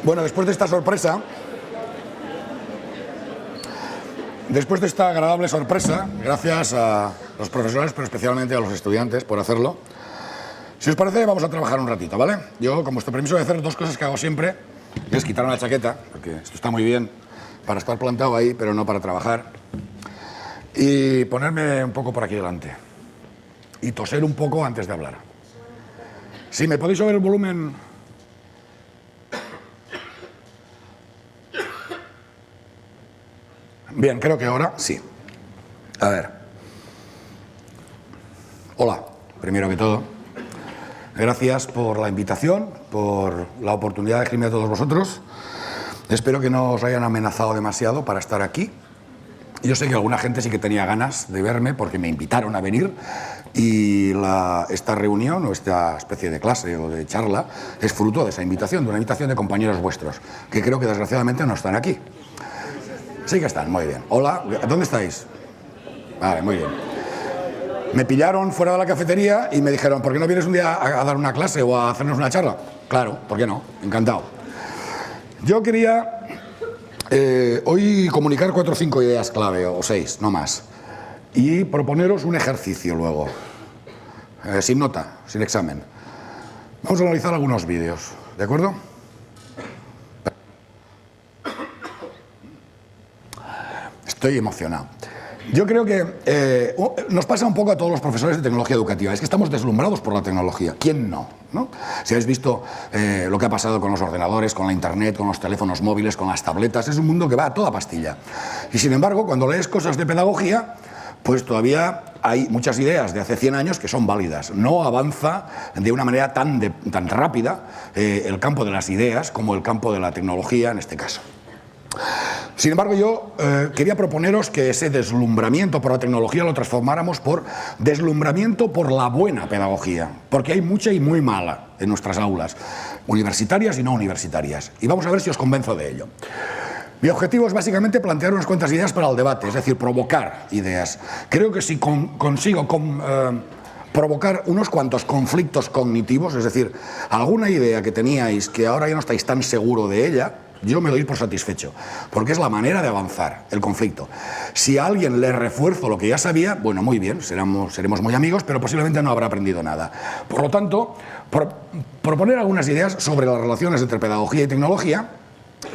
Bueno, después de esta sorpresa, después de esta agradable sorpresa, gracias a los profesores, pero especialmente a los estudiantes por hacerlo, si os parece vamos a trabajar un ratito, ¿vale? Yo, con vuestro permiso, voy a hacer dos cosas que hago siempre, que es quitarme la chaqueta, porque esto está muy bien para estar plantado ahí, pero no para trabajar, y ponerme un poco por aquí delante, y toser un poco antes de hablar. Si me podéis subir el volumen... Bien, creo que ahora sí. A ver. Hola, primero que todo. Gracias por la invitación, por la oportunidad de escribirme a todos vosotros. Espero que no os hayan amenazado demasiado para estar aquí. Yo sé que alguna gente sí que tenía ganas de verme porque me invitaron a venir y esta reunión o esta especie de clase o de charla es fruto de esa invitación, de una invitación de compañeros vuestros, que creo que desgraciadamente no están aquí. Sí que están, muy bien. Hola, ¿dónde estáis? Vale, muy bien. Me pillaron fuera de la cafetería y me dijeron, ¿por qué no vienes un día a dar una clase o a hacernos una charla? Claro, ¿por qué no? Encantado. Yo quería hoy comunicar 4 o 5 ideas clave, o 6, no más, y proponeros un ejercicio luego, sin nota, sin examen. Vamos a analizar algunos vídeos, ¿de acuerdo? Estoy emocionado. Yo creo que nos pasa un poco a todos los profesores de tecnología educativa, es que estamos deslumbrados por la tecnología. ¿Quién no? ¿No? Si habéis visto lo que ha pasado con los ordenadores, con la internet, con los teléfonos móviles, con las tabletas, es un mundo que va a toda pastilla. Y sin embargo, cuando lees cosas de pedagogía, pues todavía hay muchas ideas de hace 100 años que son válidas. No avanza de una manera tan rápida el campo de las ideas como el campo de la tecnología en este caso. Sin embargo, yo quería proponeros que ese deslumbramiento por la tecnología lo transformáramos por deslumbramiento por la buena pedagogía, porque hay mucha y muy mala en nuestras aulas, universitarias y no universitarias, y vamos a ver si os convenzo de ello. Mi objetivo es básicamente plantear unas cuantas ideas para el debate, es decir, provocar ideas. Creo que si consigo provocar unos cuantos conflictos cognitivos, es decir, alguna idea que teníais que ahora ya no estáis tan seguro de ella, yo me doy por satisfecho, porque es la manera de avanzar, el conflicto. Si a alguien le refuerzo lo que ya sabía, bueno, muy bien, seremos muy amigos, pero posiblemente no habrá aprendido nada. Por lo tanto, proponer algunas ideas sobre las relaciones entre pedagogía y tecnología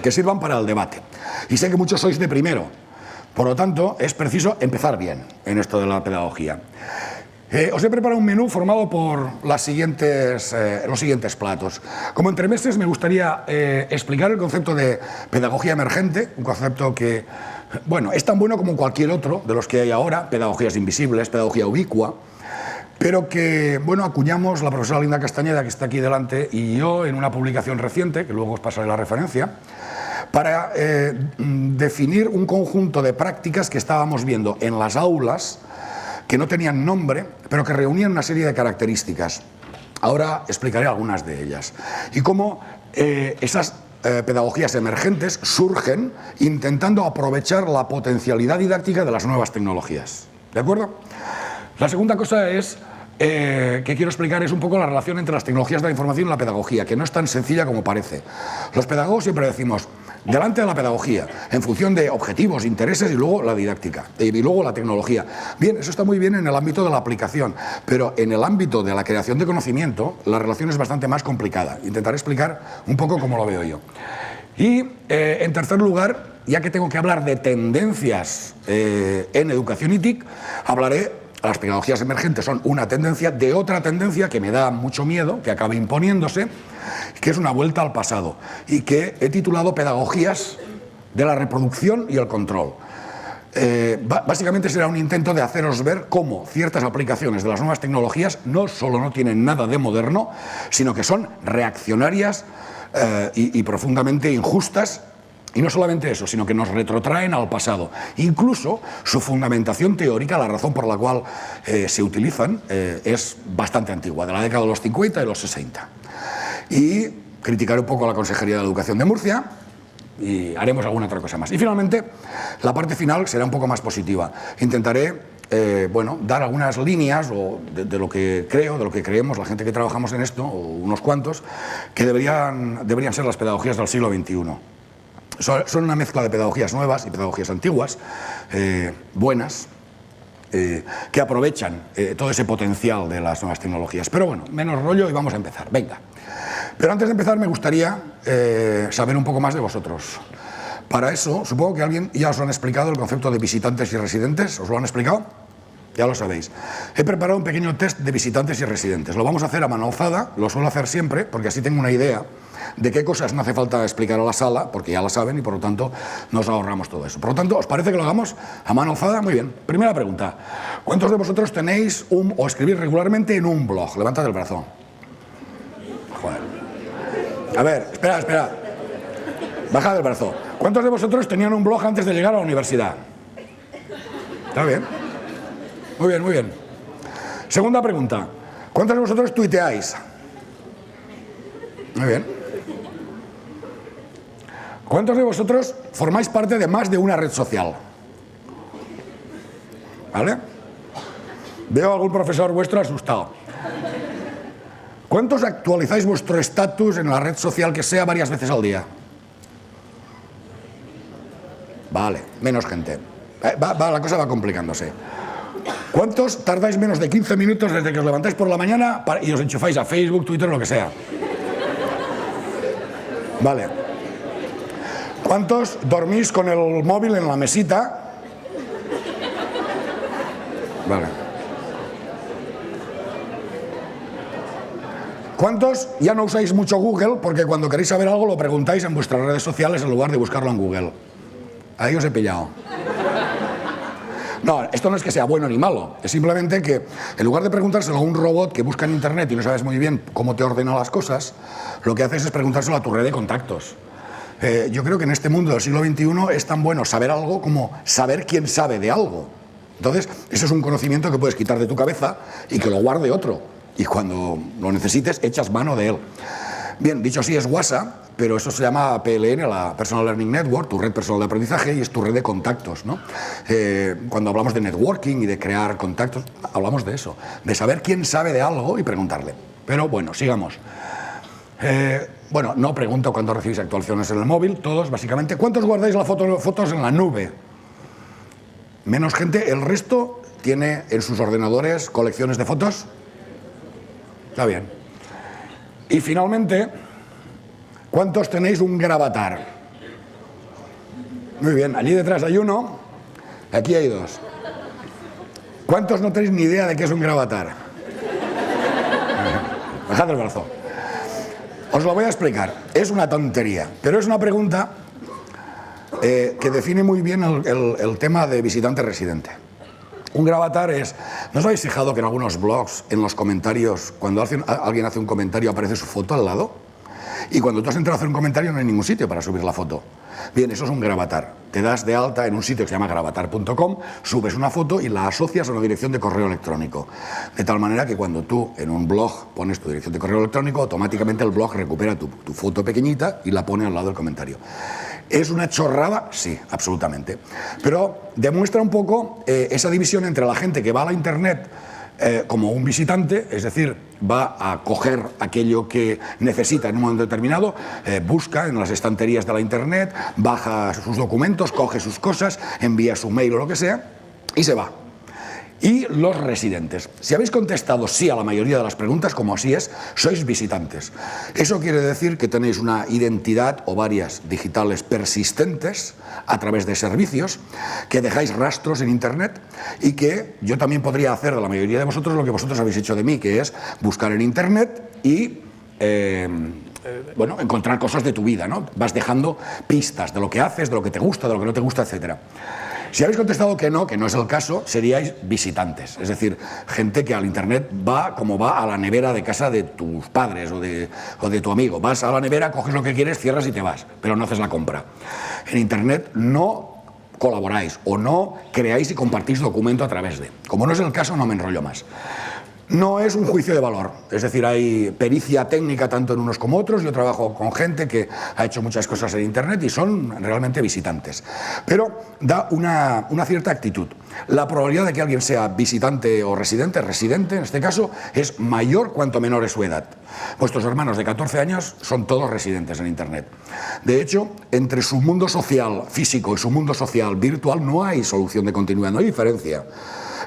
que sirvan para el debate. Y sé que muchos sois de primero, por lo tanto, es preciso empezar bien en esto de la pedagogía. Os he preparado un menú formado por los siguientes platos. Como entremeses me gustaría explicar el concepto de pedagogía emergente, un concepto que, bueno, es tan bueno como cualquier otro de los que hay ahora, pedagogías invisibles, pedagogía ubicua, pero que, bueno, acuñamos la profesora Linda Castañeda, que está aquí delante, y yo en una publicación reciente, que luego os pasaré la referencia, para definir un conjunto de prácticas que estábamos viendo en las aulas, que no tenían nombre, pero que reunían una serie de características. Ahora explicaré algunas de ellas. Y cómo esas pedagogías emergentes surgen intentando aprovechar la potencialidad didáctica de las nuevas tecnologías. ¿De acuerdo? La segunda cosa es que quiero explicar es un poco la relación entre las tecnologías de la información y la pedagogía, que no es tan sencilla como parece. Los pedagogos siempre decimos, delante de la pedagogía, en función de objetivos, intereses y luego la didáctica, y luego la tecnología. Bien, eso está muy bien en el ámbito de la aplicación, pero en el ámbito de la creación de conocimiento, la relación es bastante más complicada. Intentaré explicar un poco cómo lo veo yo. Y, en tercer lugar, ya que tengo que hablar de tendencias en educación y TIC, hablaré. Las pedagogías emergentes son una tendencia de otra tendencia que me da mucho miedo, que acabe imponiéndose, que es una vuelta al pasado y que he titulado Pedagogías de la reproducción y el control. Básicamente será un intento de haceros ver cómo ciertas aplicaciones de las nuevas tecnologías no solo no tienen nada de moderno, sino que son reaccionarias y profundamente injustas. Y no solamente eso, sino que nos retrotraen al pasado. Incluso su fundamentación teórica, la razón por la cual se utilizan, es bastante antigua, de la década de los 50 y los 60. Y criticaré un poco a la Consejería de Educación de Murcia y haremos alguna otra cosa más. Y finalmente, la parte final será un poco más positiva. Intentaré bueno, dar algunas líneas de lo que creo, de lo que creemos la gente que trabajamos en esto, o unos cuantos, que deberían ser las pedagogías del siglo XXI. Son una mezcla de pedagogías nuevas y pedagogías antiguas, buenas, que aprovechan todo ese potencial de las nuevas tecnologías. Pero bueno, menos rollo y vamos a empezar. Venga. Pero antes de empezar me gustaría saber un poco más de vosotros. Para eso, supongo que alguien ya os lo han explicado el concepto de visitantes y residentes. ¿Os lo han explicado? Ya lo sabéis. He preparado un pequeño test de visitantes y residentes. Lo vamos a hacer a mano alzada, lo suelo hacer siempre, porque así tengo una idea de qué cosas no hace falta explicar a la sala, porque ya la saben y por lo tanto nos ahorramos todo eso. Por lo tanto, ¿os parece que lo hagamos a mano alzada? Muy bien. Primera pregunta. ¿Cuántos de vosotros tenéis o escribís regularmente en un blog? Levantad el brazo. Joder. A ver, espera. Bajad el brazo. ¿Cuántos de vosotros tenían un blog antes de llegar a la universidad? ¿Está bien? Muy bien. Segunda pregunta. ¿Cuántos de vosotros tuiteáis? Muy bien. ¿Cuántos de vosotros formáis parte de más de una red social? ¿Vale? Veo a algún profesor vuestro asustado. ¿Cuántos actualizáis vuestro estatus en la red social que sea varias veces al día? Vale, menos gente. La cosa va complicándose. ¿Cuántos tardáis menos de 15 minutos desde que os levantáis por la mañana y os enchufáis a Facebook, Twitter, lo que sea? Vale. ¿Cuántos dormís con el móvil en la mesita? Vale. ¿Cuántos ya no usáis mucho Google porque cuando queréis saber algo lo preguntáis en vuestras redes sociales en lugar de buscarlo en Google? Ahí os he pillado. No, esto no es que sea bueno ni malo, es simplemente que en lugar de preguntárselo a un robot que busca en internet y no sabes muy bien cómo te ordena las cosas, lo que haces es preguntárselo a tu red de contactos. Yo creo que en este mundo del siglo XXI es tan bueno saber algo como saber quién sabe de algo. Entonces, eso es un conocimiento que puedes quitar de tu cabeza y que lo guarde otro. Y cuando lo necesites, echas mano de él. Bien, dicho así, es WhatsApp, pero eso se llama PLN, la Personal Learning Network, tu red personal de aprendizaje, y es tu red de contactos, ¿no? Cuando hablamos de networking y de crear contactos, hablamos de eso, de saber quién sabe de algo y preguntarle. Pero bueno, sigamos. Bueno, no pregunto cuándo recibís actualizaciones en el móvil, todos básicamente. ¿Cuántos guardáis las fotos en la nube? Menos gente, el resto tiene en sus ordenadores colecciones de fotos. Está bien. Y finalmente, ¿cuántos tenéis un gravatar? Muy bien, allí detrás hay uno, aquí hay dos. ¿Cuántos no tenéis ni idea de qué es un gravatar? Bajad el brazo. Os lo voy a explicar. Es una tontería, pero es una pregunta que define muy bien el tema de visitante-residente. Un gravatar es... ¿No os habéis fijado que en algunos blogs, en los comentarios, cuando alguien hace un comentario aparece su foto al lado? Y cuando tú has entrado a hacer un comentario no hay ningún sitio para subir la foto. Bien, eso es un gravatar. Te das de alta en un sitio que se llama gravatar.com, subes una foto y la asocias a una dirección de correo electrónico. De tal manera que cuando tú en un blog pones tu dirección de correo electrónico, automáticamente el blog recupera tu foto pequeñita y la pone al lado del comentario. ¿Es una chorrada? Sí, absolutamente. Pero demuestra un poco esa división entre la gente que va a la internet como un visitante, es decir, va a coger aquello que necesita en un momento determinado, busca en las estanterías de la internet, baja sus documentos, coge sus cosas, envía su mail o lo que sea y se va. Y los residentes. Si habéis contestado sí a la mayoría de las preguntas, como así es, sois visitantes. Eso quiere decir que tenéis una identidad o varias digitales persistentes a través de servicios, que dejáis rastros en internet y que yo también podría hacer de la mayoría de vosotros lo que vosotros habéis hecho de mí, que es buscar en internet y... bueno, encontrar cosas de tu vida, ¿no? Vas dejando pistas de lo que haces, de lo que te gusta, de lo que no te gusta, etcétera. Si habéis contestado que no es el caso, seríais visitantes, es decir, gente que al internet va como va a la nevera de casa de tus padres o de tu amigo. Vas a la nevera, coges lo que quieres, cierras y te vas, pero no haces la compra. En internet no colaboráis o no creáis y compartís documento a través de. Como no es el caso, no me enrollo más. No es un juicio de valor, es decir, hay pericia técnica tanto en unos como otros. Yo trabajo con gente que ha hecho muchas cosas en Internet y son realmente visitantes, pero da una cierta actitud. La probabilidad de que alguien sea visitante o residente en este caso, es mayor cuanto menor es su edad. Vuestros hermanos de 14 años son todos residentes en Internet. De hecho, entre su mundo social físico y su mundo social virtual no hay solución de continuidad, no hay diferencia.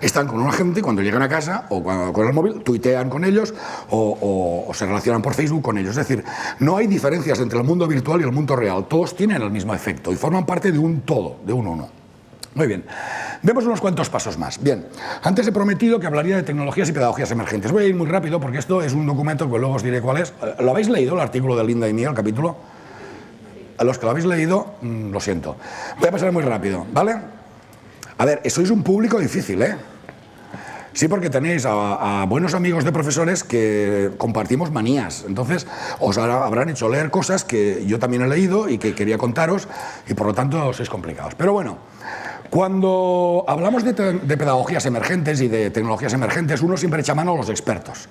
Están con una gente y cuando llegan a casa o con el móvil tuitean con ellos o se relacionan por Facebook con ellos. Es decir, no hay diferencias entre el mundo virtual y el mundo real. Todos tienen el mismo efecto y forman parte de un todo, de un uno. Muy bien, vemos unos cuantos pasos más. Bien, antes he prometido que hablaría de tecnologías y pedagogías emergentes. Voy a ir muy rápido porque esto es un documento que luego os diré cuál es. ¿Lo habéis leído, el artículo de Linda y mía, el capítulo? A los que lo habéis leído, lo siento. Voy a pasar muy rápido, ¿vale? A ver, sois un público difícil, ¿eh? Sí, porque tenéis a buenos amigos de profesores que compartimos manías. Entonces, os habrán hecho leer cosas que yo también he leído y que quería contaros, y por lo tanto sois complicados. Pero bueno, cuando hablamos de pedagogías emergentes y de tecnologías emergentes, uno siempre echa mano a los expertos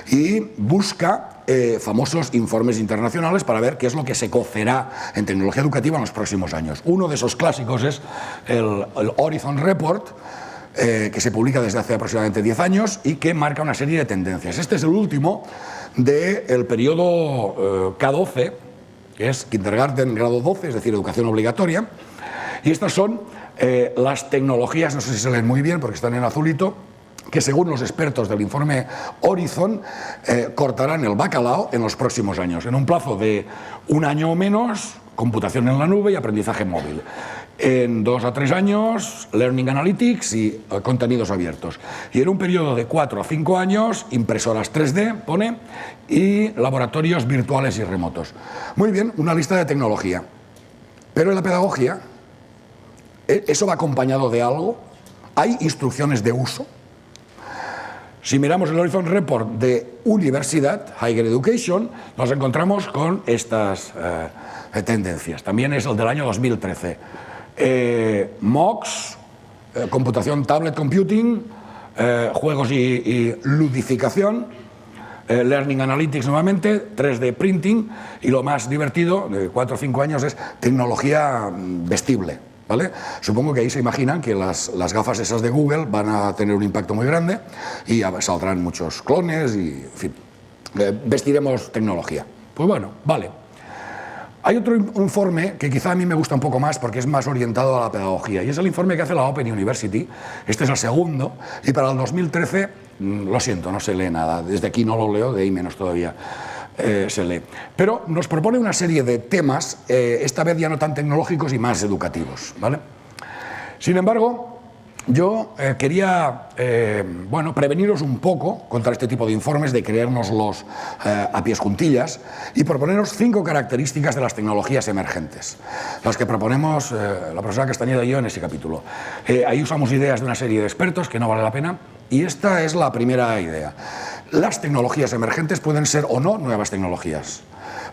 y busca famosos informes internacionales para ver qué es lo que se cocerá en tecnología educativa en los próximos años. Uno de esos clásicos es el Horizon Report, que se publica desde hace aproximadamente 10 años y que marca una serie de tendencias. Este es el último del periodo K12, que es Kindergarten grado 12, es decir, educación obligatoria, y estas son las tecnologías, no sé si se leen muy bien porque están en azulito, que según los expertos del informe Horizon cortarán el bacalao en los próximos años, en un plazo de 1 año o menos, computación en la nube y aprendizaje móvil. En 2 a 3 años, Learning Analytics y contenidos abiertos. Y en un periodo de 4 a 5 años, impresoras 3D, pone, y laboratorios virtuales y remotos. Muy bien, una lista de tecnología. Pero en la pedagogía, ¿eso va acompañado de algo? ¿Hay instrucciones de uso? Si miramos el Horizon Report de universidad, Higher Education, nos encontramos con estas tendencias. También es el del año 2013. MOOCs, computación, tablet computing, juegos y ludificación, Learning Analytics nuevamente, 3D printing, y lo más divertido, de 4 o 5 años, es tecnología vestible, ¿vale? Supongo que ahí se imaginan que las gafas esas de Google van a tener un impacto muy grande y saldrán muchos clones y, en fin, vestiremos tecnología. Pues bueno, vale. Hay otro informe que quizá a mí me gusta un poco más porque es más orientado a la pedagogía, y es el informe que hace la Open University. Este es el segundo, y para el 2013, lo siento, no se lee nada. Desde aquí no lo leo, de ahí menos todavía se lee. Pero nos propone una serie de temas, esta vez ya no tan tecnológicos y más educativos, ¿vale? Sin embargo, yo quería preveniros un poco contra este tipo de informes, de creérnoslos a pies juntillas, y proponeros 5 características de las tecnologías emergentes, las que proponemos la profesora Castañeda y yo en ese capítulo. Ahí usamos ideas de una serie de expertos que no vale la pena, y esta es la primera idea. Las tecnologías emergentes pueden ser o no nuevas tecnologías.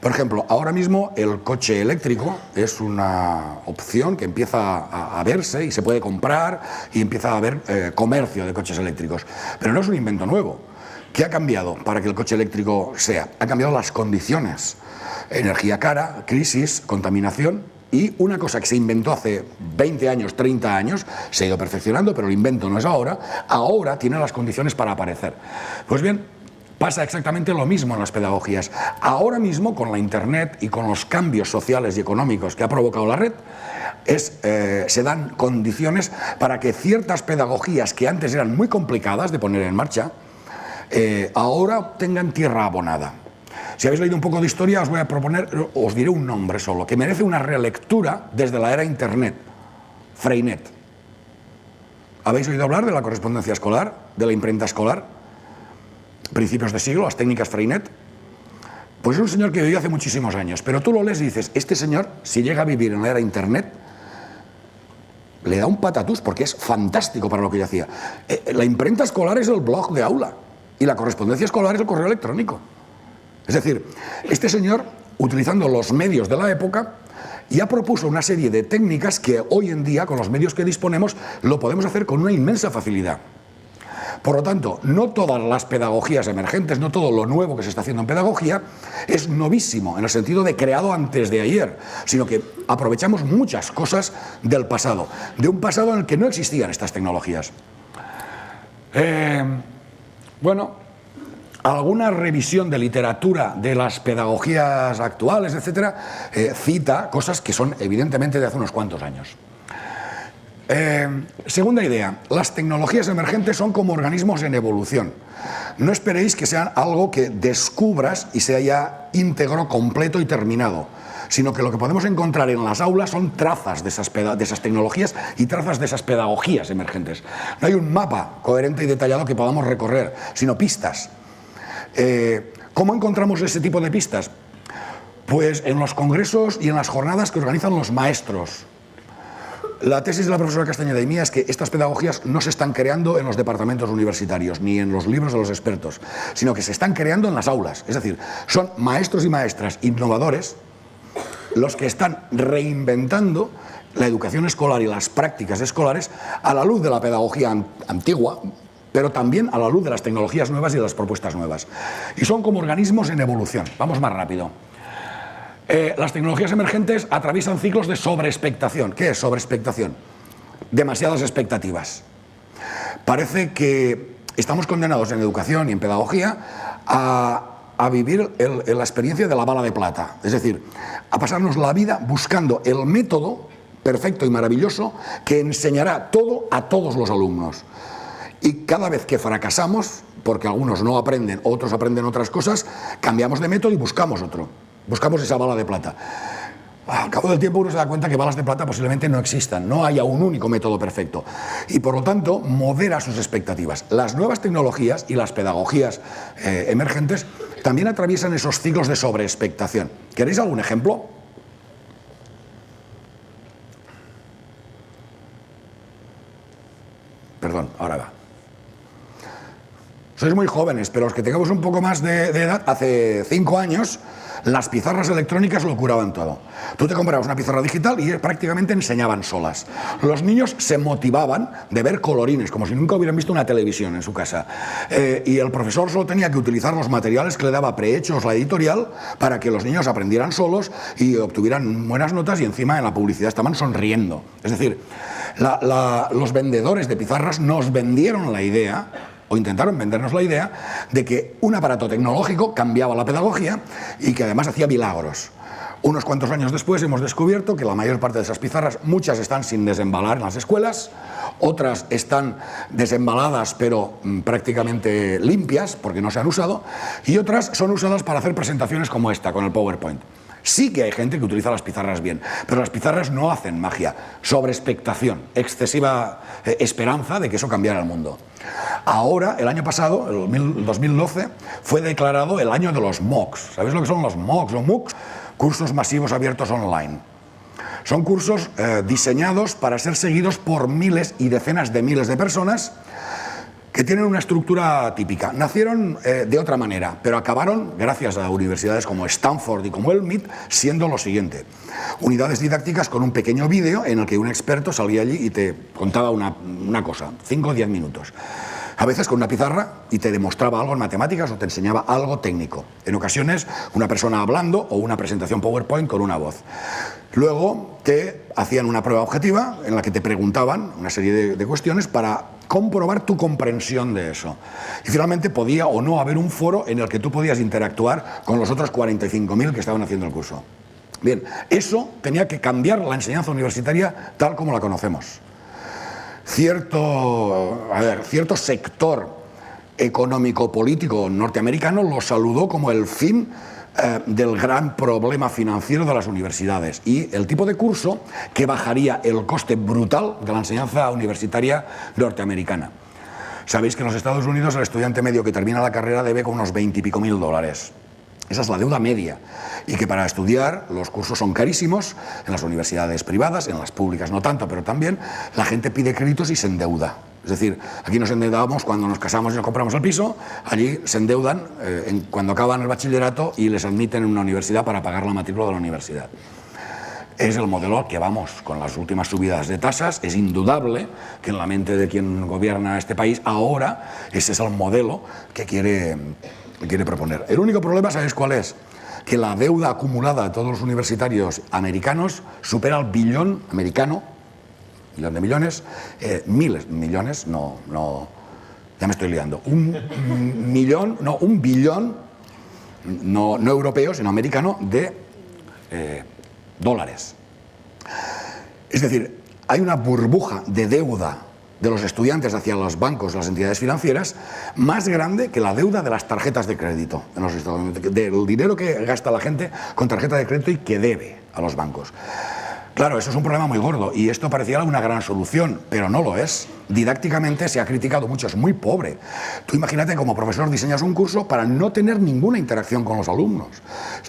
Por ejemplo, ahora mismo el coche eléctrico es una opción que empieza a verse y se puede comprar y empieza a haber comercio de coches eléctricos. Pero no es un invento nuevo. ¿Qué ha cambiado para que el coche eléctrico sea? Ha cambiado las condiciones. Energía cara, crisis, contaminación. Y una cosa que se inventó hace 20 años, 30 años, se ha ido perfeccionando, pero el invento no es ahora tiene las condiciones para aparecer. Pues bien, pasa exactamente lo mismo en las pedagogías. Ahora mismo, con la Internet y con los cambios sociales y económicos que ha provocado la red, se dan condiciones para que ciertas pedagogías que antes eran muy complicadas de poner en marcha, ahora tengan tierra abonada. Si habéis leído un poco de historia, os diré un nombre solo, que merece una relectura desde la era Internet: Freinet. ¿Habéis oído hablar de la correspondencia escolar, de la imprenta escolar? Principios de siglo, las técnicas Freinet. Pues es un señor que vivió hace muchísimos años, pero tú lo lees y dices, este señor, si llega a vivir en la era Internet, le da un patatús porque es fantástico para lo que yo hacía. La imprenta escolar es el blog de aula y la correspondencia escolar es el correo electrónico. Es decir, este señor, utilizando los medios de la época, ya propuso una serie de técnicas que hoy en día, con los medios que disponemos, lo podemos hacer con una inmensa facilidad. Por lo tanto, no todas las pedagogías emergentes, no todo lo nuevo que se está haciendo en pedagogía es novísimo, en el sentido de creado antes de ayer, sino que aprovechamos muchas cosas del pasado, de un pasado en el que no existían estas tecnologías. Bueno, alguna revisión de literatura de las pedagogías actuales, etcétera, cita cosas que son evidentemente de hace unos cuantos años. Segunda idea, las tecnologías emergentes son como organismos en evolución. No esperéis que sean algo que descubras y sea ya íntegro, completo y terminado, sino que lo que podemos encontrar en las aulas son trazas de esas tecnologías y trazas de esas pedagogías emergentes. No hay un mapa coherente y detallado que podamos recorrer, sino pistas. ¿Cómo encontramos ese tipo de pistas? Pues en los congresos y en las jornadas que organizan los maestros. La tesis de la profesora Castañeda y mía es que estas pedagogías no se están creando en los departamentos universitarios ni en los libros de los expertos, sino que se están creando en las aulas. Es decir, son maestros y maestras innovadores los que están reinventando la educación escolar y las prácticas escolares a la luz de la pedagogía antigua, pero también a la luz de las tecnologías nuevas y de las propuestas nuevas. Y son como organismos en evolución. Vamos más rápido. Las tecnologías emergentes atraviesan ciclos de sobreexpectación. ¿Qué es sobreexpectación? Demasiadas expectativas. Parece que estamos condenados en educación y en pedagogía a vivir la experiencia de la bala de plata. Es decir, a pasarnos la vida buscando el método perfecto y maravilloso que enseñará todo a todos los alumnos. Y cada vez que fracasamos, porque algunos no aprenden, otros aprenden otras cosas, cambiamos de método y buscamos otro. Buscamos esa bala de plata. Al cabo del tiempo uno se da cuenta que balas de plata posiblemente no existan, no haya un único método perfecto. Y por lo tanto, modera sus expectativas. Las nuevas tecnologías y las pedagogías emergentes también atraviesan esos ciclos de sobreexpectación. ¿Queréis algún ejemplo? Perdón, ahora va. Sois muy jóvenes, pero los que tengamos un poco más de edad, hace 5 años, las pizarras electrónicas lo curaban todo. Tú te comprabas una pizarra digital y prácticamente enseñaban solas. Los niños se motivaban de ver colorines, como si nunca hubieran visto una televisión en su casa. Y el profesor solo tenía que utilizar los materiales que le daba prehechos la editorial para que los niños aprendieran solos y obtuvieran buenas notas, y encima en la publicidad estaban sonriendo. Es decir, los vendedores de pizarras nos vendieron la idea, o intentaron vendernos la idea, de que un aparato tecnológico cambiaba la pedagogía y que además hacía milagros. Unos cuantos años después hemos descubierto que la mayor parte de esas pizarras, muchas están sin desembalar en las escuelas, otras están desembaladas pero prácticamente limpias porque no se han usado, y otras son usadas para hacer presentaciones como esta, con el PowerPoint. Sí que hay gente que utiliza las pizarras bien, pero las pizarras no hacen magia. Sobreexpectación, excesiva esperanza de que eso cambiara el mundo. Ahora, el año pasado, el 2012, fue declarado el año de los MOOCs. ¿Sabéis lo que son los MOOCs o MOOCs? Cursos masivos abiertos online. Son cursos diseñados para ser seguidos por miles y decenas de miles de personas que tienen una estructura típica. Nacieron de otra manera, pero acabaron, gracias a universidades como Stanford y como el MIT, siendo lo siguiente: unidades didácticas con un pequeño vídeo en el que un experto salía allí y te contaba una cosa, 5 o 10 minutos. A veces con una pizarra y te demostraba algo en matemáticas o te enseñaba algo técnico. En ocasiones una persona hablando o una presentación PowerPoint con una voz. Luego te hacían una prueba objetiva en la que te preguntaban una serie de cuestiones para comprobar tu comprensión de eso. Y finalmente podía o no haber un foro en el que tú podías interactuar con los otros 45.000 que estaban haciendo el curso. Bien, eso tenía que cambiar la enseñanza universitaria tal como la conocemos. Cierto sector económico-político norteamericano lo saludó como el fin del gran problema financiero de las universidades y el tipo de curso que bajaría el coste brutal de la enseñanza universitaria norteamericana. Sabéis que en los Estados Unidos el estudiante medio que termina la carrera debe con unos 20 y pico mil dólares. Esa es la deuda media, y que para estudiar los cursos son carísimos en las universidades privadas, en las públicas no tanto, pero también la gente pide créditos y se endeuda. Es decir, aquí nos endeudamos cuando nos casamos y nos compramos el piso, allí se endeudan cuando acaban el bachillerato y les admiten en una universidad para pagar la matrícula de la universidad. es el modelo al que vamos con las últimas subidas de tasas. Es indudable que en la mente de quien gobierna este país ahora ese es el modelo que quiere proponer. El único problema, ¿sabéis cuál es? Que la deuda acumulada de todos los universitarios americanos supera el billón americano, millón de millones, miles de millones, ya me estoy liando, un billón, no europeo, sino americano, de dólares. Es decir, hay una burbuja de deuda de los estudiantes hacia los bancos, las entidades financieras, más grande que la deuda de las tarjetas de crédito en los Estados Unidos, del dinero que gasta la gente con tarjeta de crédito y que debe a los bancos. Claro, eso es un problema muy gordo y esto parecía una gran solución, pero no lo es. Didácticamente se ha criticado mucho, es muy pobre. Tú imagínate, como profesor diseñas un curso para no tener ninguna interacción con los alumnos.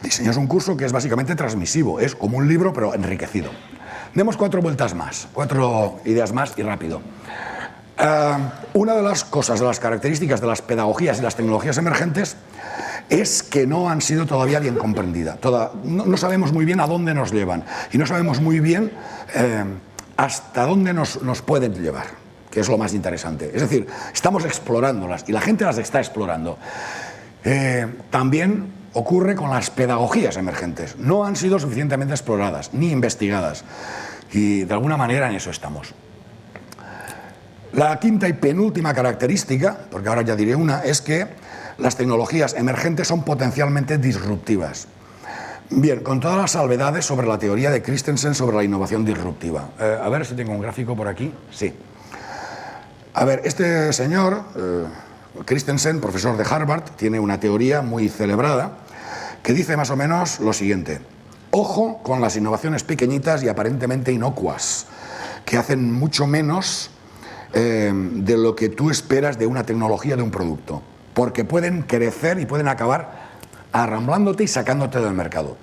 Diseñas un curso que es básicamente transmisivo, es como un libro pero enriquecido. Demos 4 vueltas más, 4 ideas más y rápido. Una de las cosas, de las características de las pedagogías y las tecnologías emergentes es que no han sido todavía bien comprendidas. No sabemos muy bien a dónde nos llevan y no sabemos muy bien hasta dónde nos pueden llevar, que es lo más interesante. Es decir, estamos explorándolas y la gente las está explorando. También ocurre con las pedagogías emergentes. No han sido suficientemente exploradas ni investigadas y de alguna manera en eso estamos. La quinta y penúltima característica, porque ahora ya diré una, es que las tecnologías emergentes son potencialmente disruptivas. Bien, con todas las salvedades sobre la teoría de Christensen sobre la innovación disruptiva. A ver si tengo un gráfico por aquí. Sí. A ver, este señor, Christensen, profesor de Harvard, tiene una teoría muy celebrada que dice más o menos lo siguiente. Ojo con las innovaciones pequeñitas y aparentemente inocuas, que hacen mucho menos de lo que tú esperas de una tecnología, de un producto, porque pueden crecer y pueden acabar arramblándote y sacándote del mercado.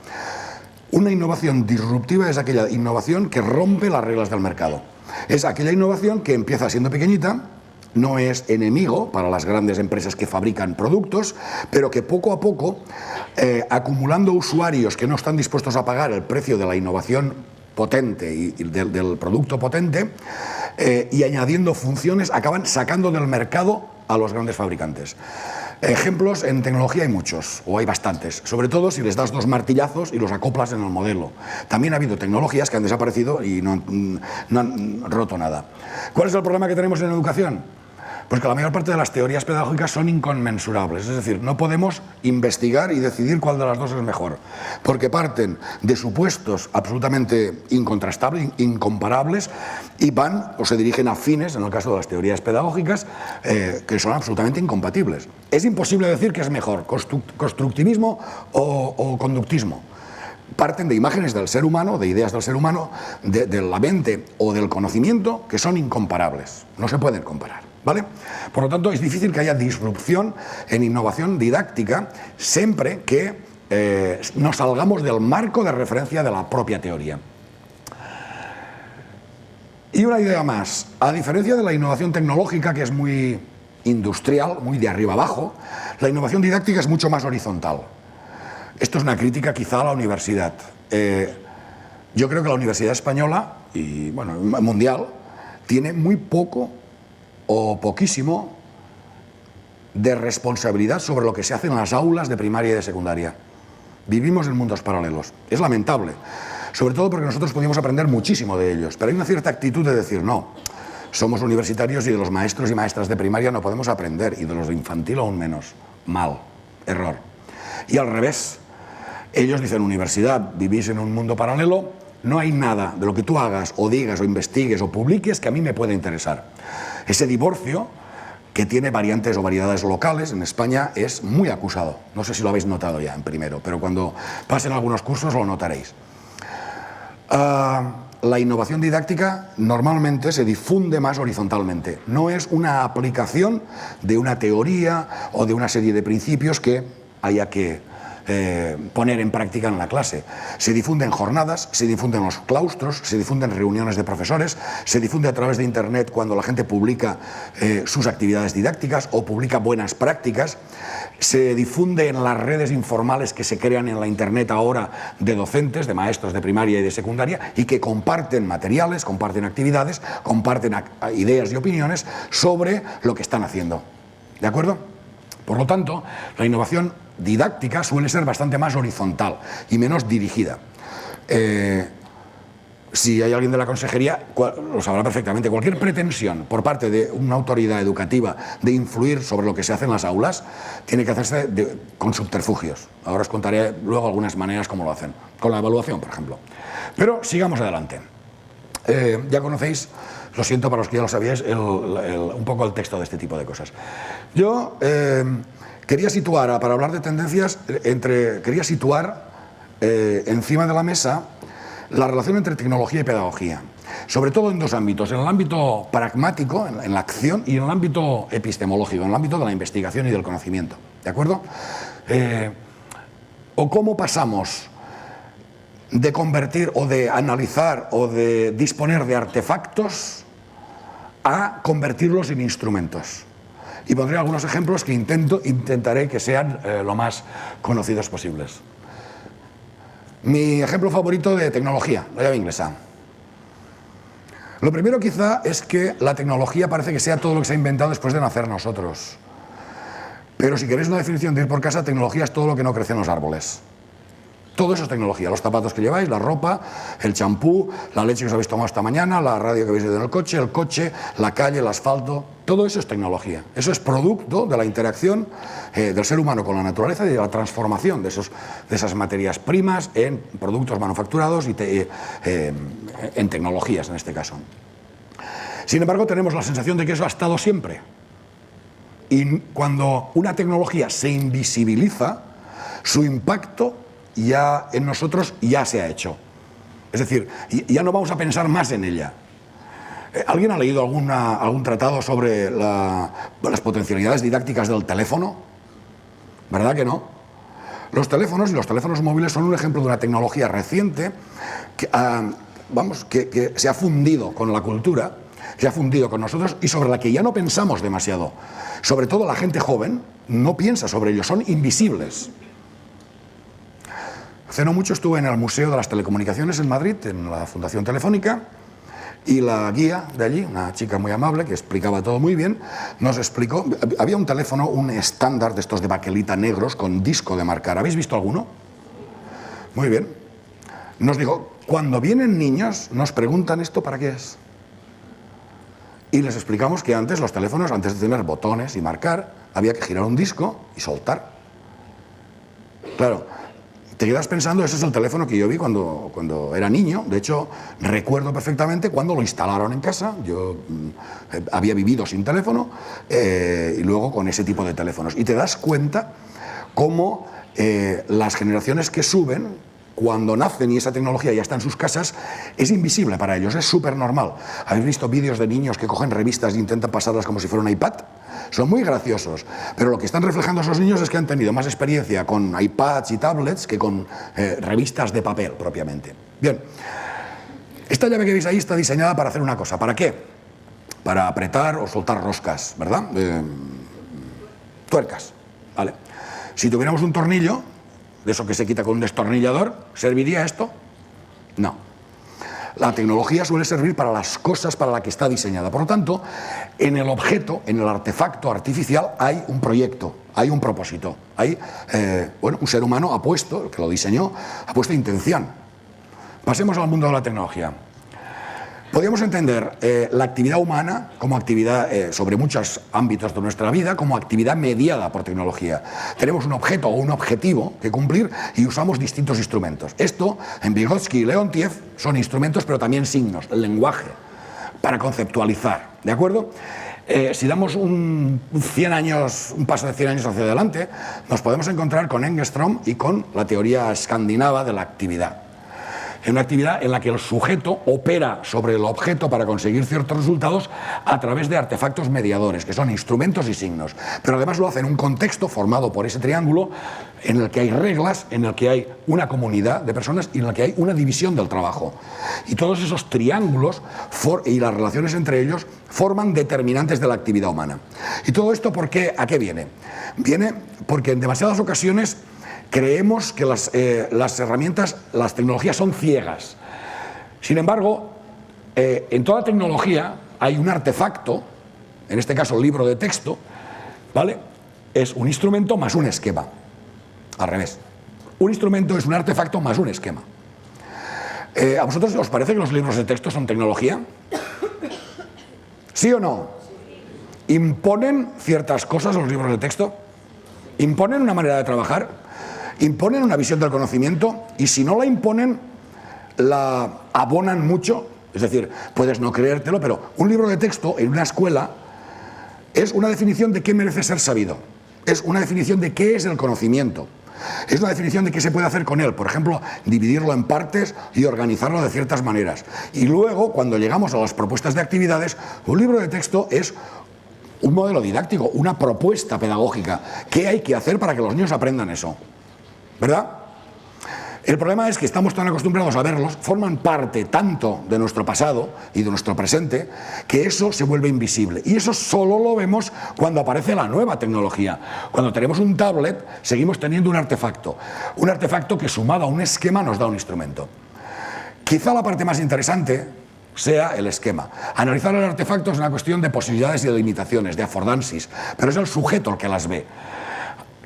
Una innovación disruptiva es aquella innovación que rompe las reglas del mercado. Es aquella innovación que empieza siendo pequeñita, no es enemigo para las grandes empresas que fabrican productos, pero que poco a poco, acumulando usuarios que no están dispuestos a pagar el precio de la innovación potente y del producto potente, y añadiendo funciones, acaban sacando del mercado a los grandes fabricantes. Ejemplos en tecnología hay muchos, o hay bastantes, sobre todo si les das 2 martillazos y los acoplas en el modelo. También ha habido tecnologías que han desaparecido y no han roto nada. ¿Cuál es el problema que tenemos en educación? Pues que la mayor parte de las teorías pedagógicas son inconmensurables, es decir, no podemos investigar y decidir cuál de las dos es mejor, porque parten de supuestos absolutamente incontrastables, incomparables, y van o se dirigen a fines, en el caso de las teorías pedagógicas, que son absolutamente incompatibles. Es imposible decir qué es mejor, constructivismo o conductismo. Parten de imágenes del ser humano, de ideas del ser humano, de la mente o del conocimiento, que son incomparables, no se pueden comparar. ¿Vale? Por lo tanto, es difícil que haya disrupción en innovación didáctica siempre que nos salgamos del marco de referencia de la propia teoría. Y una idea más, a diferencia de la innovación tecnológica, que es muy industrial, muy de arriba abajo, la innovación didáctica es mucho más horizontal. Esto es una crítica quizá a la universidad. Yo creo que la Universidad Española, y bueno, mundial, tiene muy poco o poquísimo de responsabilidad sobre lo que se hace en las aulas de primaria y de secundaria. Vivimos en mundos paralelos. Es lamentable, sobre todo porque nosotros podíamos aprender muchísimo de ellos, pero hay una cierta actitud de decir, no, somos universitarios y de los maestros y maestras de primaria no podemos aprender, y de los de infantil aún menos. Mal, error. Y al revés, ellos dicen, universidad, vivís en un mundo paralelo, no hay nada de lo que tú hagas o digas o investigues o publiques que a mí me pueda interesar. Ese divorcio, que tiene variantes o variedades locales en España, es muy acusado. No sé si lo habéis notado ya en primero, pero cuando pasen algunos cursos lo notaréis. La innovación didáctica normalmente se difunde más horizontalmente. No es una aplicación de una teoría o de una serie de principios que haya que poner en práctica en la clase. Se difunde en jornadas, se difunde en los claustros, se difunde en reuniones de profesores, se difunde a través de internet cuando la gente publica sus actividades didácticas o publica buenas prácticas, se difunde en las redes informales que se crean en la internet ahora de docentes, de maestros de primaria y de secundaria, y que comparten materiales, comparten actividades, comparten ideas y opiniones sobre lo que están haciendo. ¿De acuerdo? Por lo tanto, la innovación didáctica suele ser bastante más horizontal y menos dirigida. Si hay alguien de la consejería, lo sabrá perfectamente. Cualquier pretensión por parte de una autoridad educativa de influir sobre lo que se hace en las aulas tiene que hacerse con subterfugios. Ahora os contaré luego algunas maneras como lo hacen, con la evaluación, por ejemplo. Pero sigamos adelante. Ya conocéis, lo siento para los que ya lo sabíais, un poco el texto de este tipo de cosas. Yo quería situar, para hablar de tendencias, quería situar encima de la mesa la relación entre tecnología y pedagogía, sobre todo en dos ámbitos, en el ámbito pragmático, en la acción, y en el ámbito epistemológico, en el ámbito de la investigación y del conocimiento. ¿De acuerdo? O cómo pasamos de convertir o de analizar o de disponer de artefactos a convertirlos en instrumentos. Y pondré algunos ejemplos que intentaré que sean lo más conocidos posibles. Mi ejemplo favorito de tecnología, la llave inglesa. Lo primero quizá es que la tecnología parece que sea todo lo que se ha inventado después de nacer nosotros. Pero si queréis una definición de ir por casa, tecnología es todo lo que no crece en los árboles. Todo eso es tecnología, los zapatos que lleváis, la ropa, el champú, la leche que os habéis tomado esta mañana, la radio que habéis oído en el coche, la calle, el asfalto, todo eso es tecnología. Eso es producto de la interacción del ser humano con la naturaleza y de la transformación de esas materias primas en productos manufacturados y en tecnologías en este caso. Sin embargo, tenemos la sensación de que eso ha estado siempre. Y cuando una tecnología se invisibiliza, su impacto ya en nosotros ya se ha hecho. Es decir, ya no vamos a pensar más en ella. ¿Alguien ha leído algún tratado sobre las potencialidades didácticas del teléfono? ¿Verdad que no? Los teléfonos y los teléfonos móviles son un ejemplo de una tecnología reciente que se ha fundido con la cultura, se ha fundido con nosotros y sobre la que ya no pensamos demasiado. Sobre todo la gente joven no piensa sobre ello, son invisibles. Hace no mucho estuve en el Museo de las Telecomunicaciones en Madrid, en la Fundación Telefónica, y la guía de allí, una chica muy amable que explicaba todo muy bien, nos explicó, había un teléfono, un estándar de estos de baquelita negros con disco de marcar. ¿Habéis visto alguno? Muy bien. Nos dijo, cuando vienen niños nos preguntan esto ¿para qué es? Y les explicamos que antes los teléfonos, antes de tener botones y marcar, había que girar un disco y soltar. Claro. Te quedas pensando, ese es el teléfono que yo vi cuando era niño. De hecho, recuerdo perfectamente cuando lo instalaron en casa. Yo había vivido sin teléfono y luego con ese tipo de teléfonos. Y te das cuenta cómo las generaciones que suben, cuando nacen y esa tecnología ya está en sus casas, es invisible para ellos, es súper normal. ¿Habéis visto vídeos de niños que cogen revistas e intentan pasarlas como si fuera un iPad? Son muy graciosos, pero lo que están reflejando esos niños es que han tenido más experiencia con iPads y tablets que con revistas de papel propiamente. Bien, esta llave que veis ahí está diseñada para hacer una cosa. ¿Para qué? Para apretar o soltar roscas, ¿verdad? Tuercas, ¿vale? Si tuviéramos un tornillo, de eso que se quita con un destornillador, ¿serviría esto? No. La tecnología suele servir para las cosas para las que está diseñada. Por lo tanto, en el objeto, en el artefacto artificial, hay un proyecto, hay un propósito. Hay, un ser humano ha puesto, el que lo diseñó, ha puesto intención. Pasemos al mundo de la tecnología. Podríamos entender la actividad humana como actividad sobre muchos ámbitos de nuestra vida, como actividad mediada por tecnología. Tenemos un objeto o un objetivo que cumplir y usamos distintos instrumentos. Esto, en Vygotsky y Leontiev, son instrumentos, pero también signos, el lenguaje, para conceptualizar, ¿de acuerdo? Si damos un paso de 100 años hacia adelante, nos podemos encontrar con Engström y con la teoría escandinava de la actividad. en una actividad en la que el sujeto opera sobre el objeto para conseguir ciertos resultados a través de artefactos mediadores, que son instrumentos y signos. Pero además lo hace en un contexto formado por ese triángulo en el que hay reglas, en el que hay una comunidad de personas y en el que hay una división del trabajo. Y todos esos triángulos y las relaciones entre ellos forman determinantes de la actividad humana. ¿Y todo esto por qué? ¿A qué viene? Viene porque en demasiadas ocasiones creemos que las herramientas, las tecnologías son ciegas. Sin embargo, en toda tecnología hay un artefacto, en este caso el libro de texto, ¿vale? Es un instrumento más un esquema. Al revés. Un instrumento es un artefacto más un esquema. ¿A vosotros os parece que los libros de texto son tecnología? ¿Sí o no? ¿Imponen ciertas cosas los libros de texto? ¿Imponen una manera de trabajar? ¿Imponen una visión del conocimiento? Y si no la imponen, la abonan mucho. Es decir, puedes no creértelo, pero un libro de texto en una escuela es una definición de qué merece ser sabido. Es una definición de qué es el conocimiento. Es una definición de qué se puede hacer con él. Por ejemplo, dividirlo en partes y organizarlo de ciertas maneras. Y luego, cuando llegamos a las propuestas de actividades, un libro de texto es un modelo didáctico, una propuesta pedagógica. ¿Qué hay que hacer para que los niños aprendan eso? ¿Verdad? El problema es que estamos tan acostumbrados a verlos, forman parte tanto de nuestro pasado y de nuestro presente, que eso se vuelve invisible. Y eso solo lo vemos cuando aparece la nueva tecnología. Cuando tenemos un tablet, seguimos teniendo un artefacto que sumado a un esquema nos da un instrumento. Quizá la parte más interesante sea el esquema. Analizar el artefacto es una cuestión de posibilidades y de limitaciones, de affordansis, pero es el sujeto el que las ve.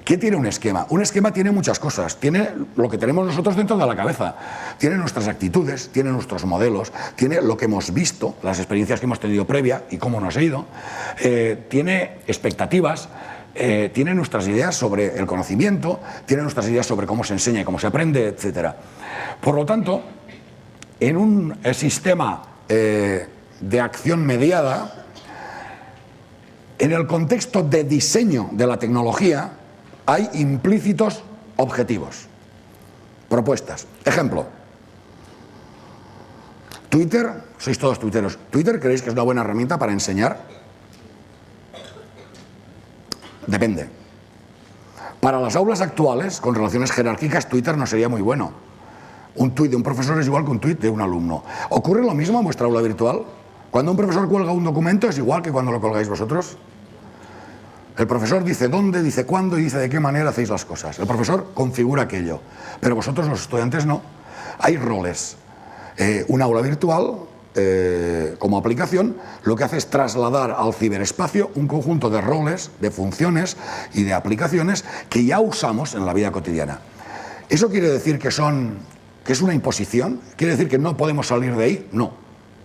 ¿Qué tiene un esquema? Un esquema tiene muchas cosas. Tiene lo que tenemos nosotros dentro de la cabeza. Tiene nuestras actitudes, tiene nuestros modelos, tiene lo que hemos visto, las experiencias que hemos tenido previa y cómo nos ha ido. Tiene expectativas, tiene nuestras ideas sobre el conocimiento, tiene nuestras ideas sobre cómo se enseña y cómo se aprende, etc. Por lo tanto, en un sistema de acción mediada, en el contexto de diseño de la tecnología, hay implícitos objetivos, propuestas. Ejemplo, Twitter, sois todos tuiteros, ¿Twitter creéis que es una buena herramienta para enseñar? Depende. Para las aulas actuales, con relaciones jerárquicas, Twitter no sería muy bueno. Un tuit de un profesor es igual que un tuit de un alumno. ¿Ocurre lo mismo en vuestra aula virtual? Cuando un profesor cuelga un documento, ¿es igual que cuando lo colgáis vosotros? El profesor dice dónde, dice cuándo y dice de qué manera hacéis las cosas. El profesor configura aquello, pero vosotros los estudiantes no. Hay roles. Un aula virtual, como aplicación, lo que hace es trasladar al ciberespacio un conjunto de roles, de funciones y de aplicaciones que ya usamos en la vida cotidiana. ¿Eso quiere decir que es una imposición? ¿Quiere decir que no podemos salir de ahí? No.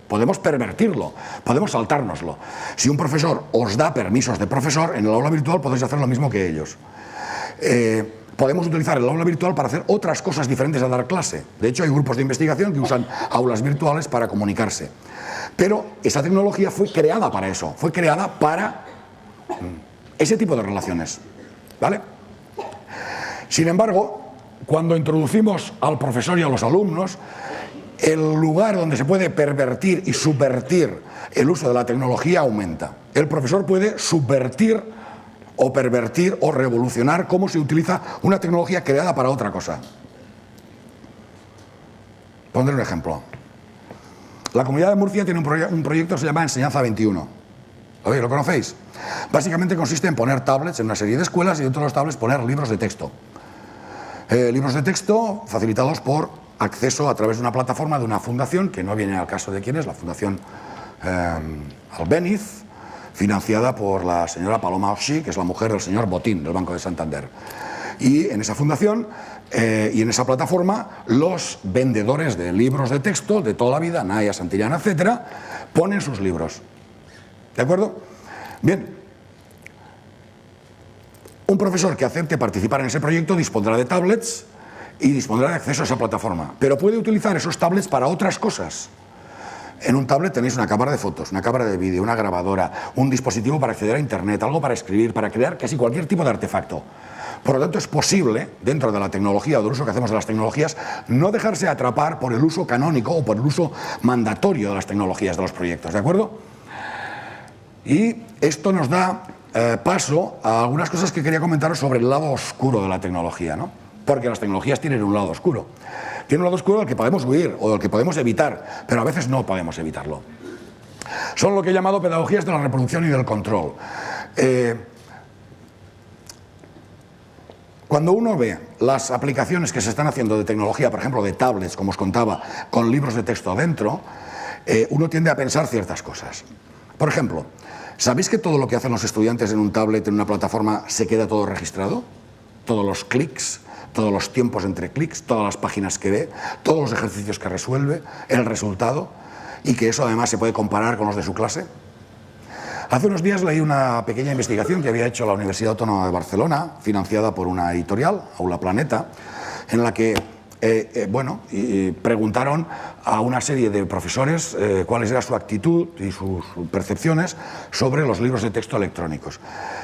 Podemos pervertirlo, podemos saltárnoslo. Si un profesor os da permisos de profesor, en el aula virtual podéis hacer lo mismo que ellos. Podemos utilizar el aula virtual para hacer otras cosas diferentes a dar clase. De hecho, hay grupos de investigación que usan aulas virtuales para comunicarse. Pero esa tecnología fue creada para eso, fue creada para ese tipo de relaciones. ¿Vale? Sin embargo, cuando introducimos al profesor y a los alumnos, el lugar donde se puede pervertir y subvertir el uso de la tecnología aumenta. El profesor puede subvertir o pervertir o revolucionar cómo se utiliza una tecnología creada para otra cosa. Pondré un ejemplo. La Comunidad de Murcia tiene un proyecto que se llama Enseñanza 21. ¿Lo conocéis? Básicamente consiste en poner tablets en una serie de escuelas y dentro de los tablets poner libros de texto. Libros de texto facilitados por acceso a través de una plataforma de una fundación, que no viene al caso de quién es, la Fundación Albéniz, financiada por la señora Paloma Oxí, que es la mujer del señor Botín, del Banco de Santander. Y en esa fundación y en esa plataforma, los vendedores de libros de texto de toda la vida, Naya, Santillana, etcétera, ponen sus libros. ¿De acuerdo? Bien. Un profesor que acepte participar en ese proyecto dispondrá de tablets y dispondrá de acceso a esa plataforma, pero puede utilizar esos tablets para otras cosas. En un tablet tenéis una cámara de fotos, una cámara de vídeo, una grabadora, un dispositivo para acceder a internet, algo para escribir, para crear casi cualquier tipo de artefacto. Por lo tanto, es posible, dentro de la tecnología o del uso que hacemos de las tecnologías, no dejarse atrapar por el uso canónico o por el uso mandatorio de las tecnologías de los proyectos, ¿de acuerdo? Y esto nos da paso a algunas cosas que quería comentaros sobre el lado oscuro de la tecnología, ¿no? Porque las tecnologías tienen un lado oscuro. Tienen un lado oscuro del que podemos huir o del que podemos evitar, pero a veces no podemos evitarlo. Son lo que he llamado pedagogías de la reproducción y del control. Cuando uno ve las aplicaciones que se están haciendo de tecnología, por ejemplo de tablets, como os contaba, con libros de texto dentro, uno tiende a pensar ciertas cosas. Por ejemplo, ¿sabéis que todo lo que hacen los estudiantes en un tablet, en una plataforma, se queda todo registrado? Todos los clics, todos los tiempos entre clics, todas las páginas que ve, todos los ejercicios que resuelve, el resultado, y que eso además se puede comparar con los de su clase. Hace unos días leí una pequeña investigación que había hecho la Universidad Autónoma de Barcelona, financiada por una editorial, Aula Planeta, en la que preguntaron a una serie de profesores cuál era su actitud y sus percepciones sobre los libros de texto electrónicos.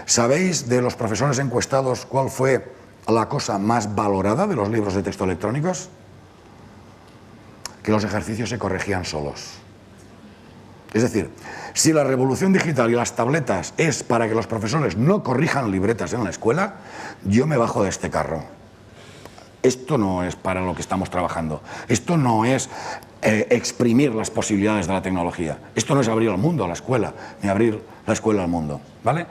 ¿Sabéis de los profesores encuestados cuál fue la cosa más valorada de los libros de texto electrónicos? Que los ejercicios se corregían solos. Es decir, si la revolución digital y las tabletas es para que los profesores no corrijan libretas en la escuela, yo me bajo de este carro. Esto no es para lo que estamos trabajando. Esto no es exprimir las posibilidades de la tecnología. Esto no es abrir el mundo a la escuela, ni abrir la escuela al mundo, ¿vale?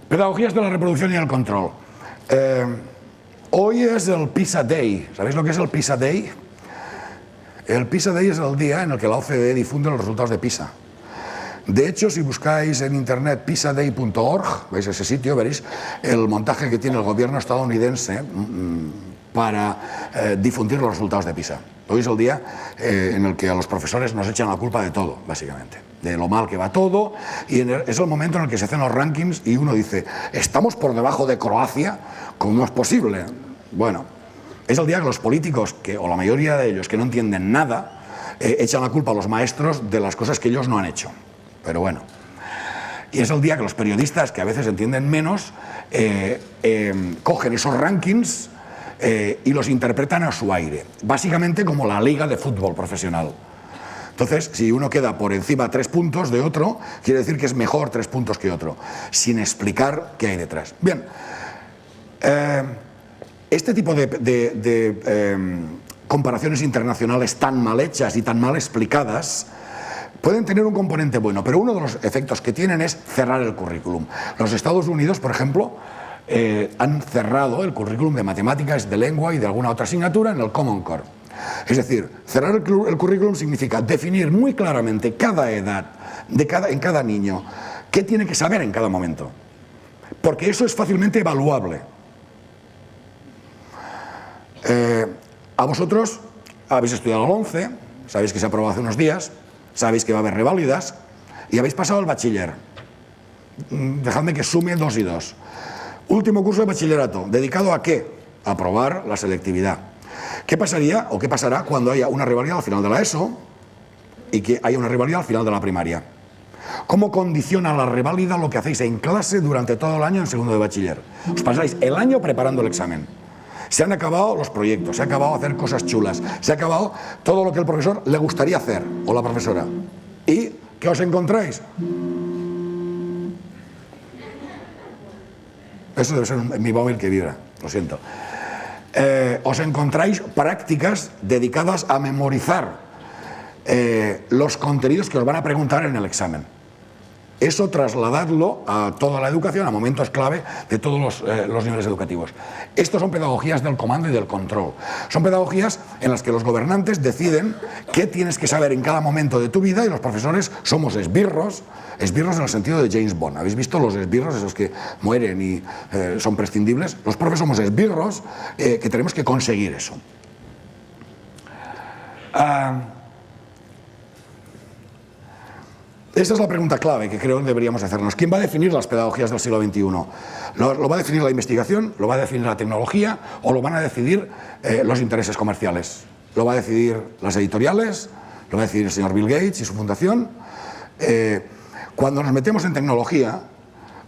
Pedagogías de la reproducción y el control. Hoy es el PISA Day. ¿Sabéis lo que es el PISA Day? El PISA Day es el día en el que la OCDE difunde los resultados de PISA. De hecho, si buscáis en internet pisaday.org, veis ese sitio, veréis el montaje que tiene el gobierno estadounidense para difundir los resultados de PISA. Hoy es el día en el que a los profesores nos echan la culpa de todo, básicamente, de lo mal que va todo, y es el momento en el que se hacen los rankings y uno dice, ¿estamos por debajo de Croacia? ¿Cómo es posible? Bueno, es el día que los políticos, o la mayoría de ellos, que no entienden nada, echan la culpa a los maestros de las cosas que ellos no han hecho. Pero bueno, y es el día que los periodistas, que a veces entienden menos, cogen esos rankings y los interpretan a su aire, básicamente como la liga de fútbol profesional. Entonces, si uno queda por encima 3 puntos de otro, quiere decir que es mejor 3 puntos que otro, sin explicar qué hay detrás. Bien, este tipo de comparaciones internacionales tan mal hechas y tan mal explicadas pueden tener un componente bueno, pero uno de los efectos que tienen es cerrar el currículum. Los Estados Unidos, por ejemplo, han cerrado el currículum de matemáticas, de lengua y de alguna otra asignatura en el Common Core. Es decir, cerrar el currículum significa definir muy claramente cada edad, en cada niño, qué tiene que saber en cada momento. Porque eso es fácilmente evaluable. A vosotros habéis estudiado el 11, sabéis que se aprobó hace unos días, sabéis que va a haber reválidas y habéis pasado el bachiller. Dejadme que sume 2 y 2. Último curso de bachillerato, ¿dedicado a qué? A aprobar la selectividad. ¿Qué pasaría o qué pasará cuando haya una reválida al final de la ESO y que haya una reválida al final de la primaria? ¿Cómo condiciona la reválida lo que hacéis en clase durante todo el año en segundo de bachiller? Os pasáis el año preparando el examen. Se han acabado los proyectos, se ha acabado hacer cosas chulas, se ha acabado todo lo que el profesor le gustaría hacer, o la profesora. ¿Y qué os encontráis? Eso debe ser mi móvil que vibra, lo siento. Os encontráis prácticas dedicadas a memorizar los contenidos que os van a preguntar en el examen. Eso trasladadlo a toda la educación, a momentos clave de todos los niveles educativos. Estos son pedagogías del comando y del control. Son pedagogías en las que los gobernantes deciden qué tienes que saber en cada momento de tu vida y los profesores somos esbirros en el sentido de James Bond. ¿Habéis visto los esbirros, esos que mueren y son prescindibles? Los profes somos esbirros que tenemos que conseguir eso. Esa es la pregunta clave que creo que deberíamos hacernos. ¿Quién va a definir las pedagogías del siglo XXI? ¿Lo va a definir la investigación? ¿Lo va a definir la tecnología? ¿O lo van a decidir los intereses comerciales? ¿Lo va a decidir las editoriales? ¿Lo va a decidir el señor Bill Gates y su fundación? Cuando nos metemos en tecnología,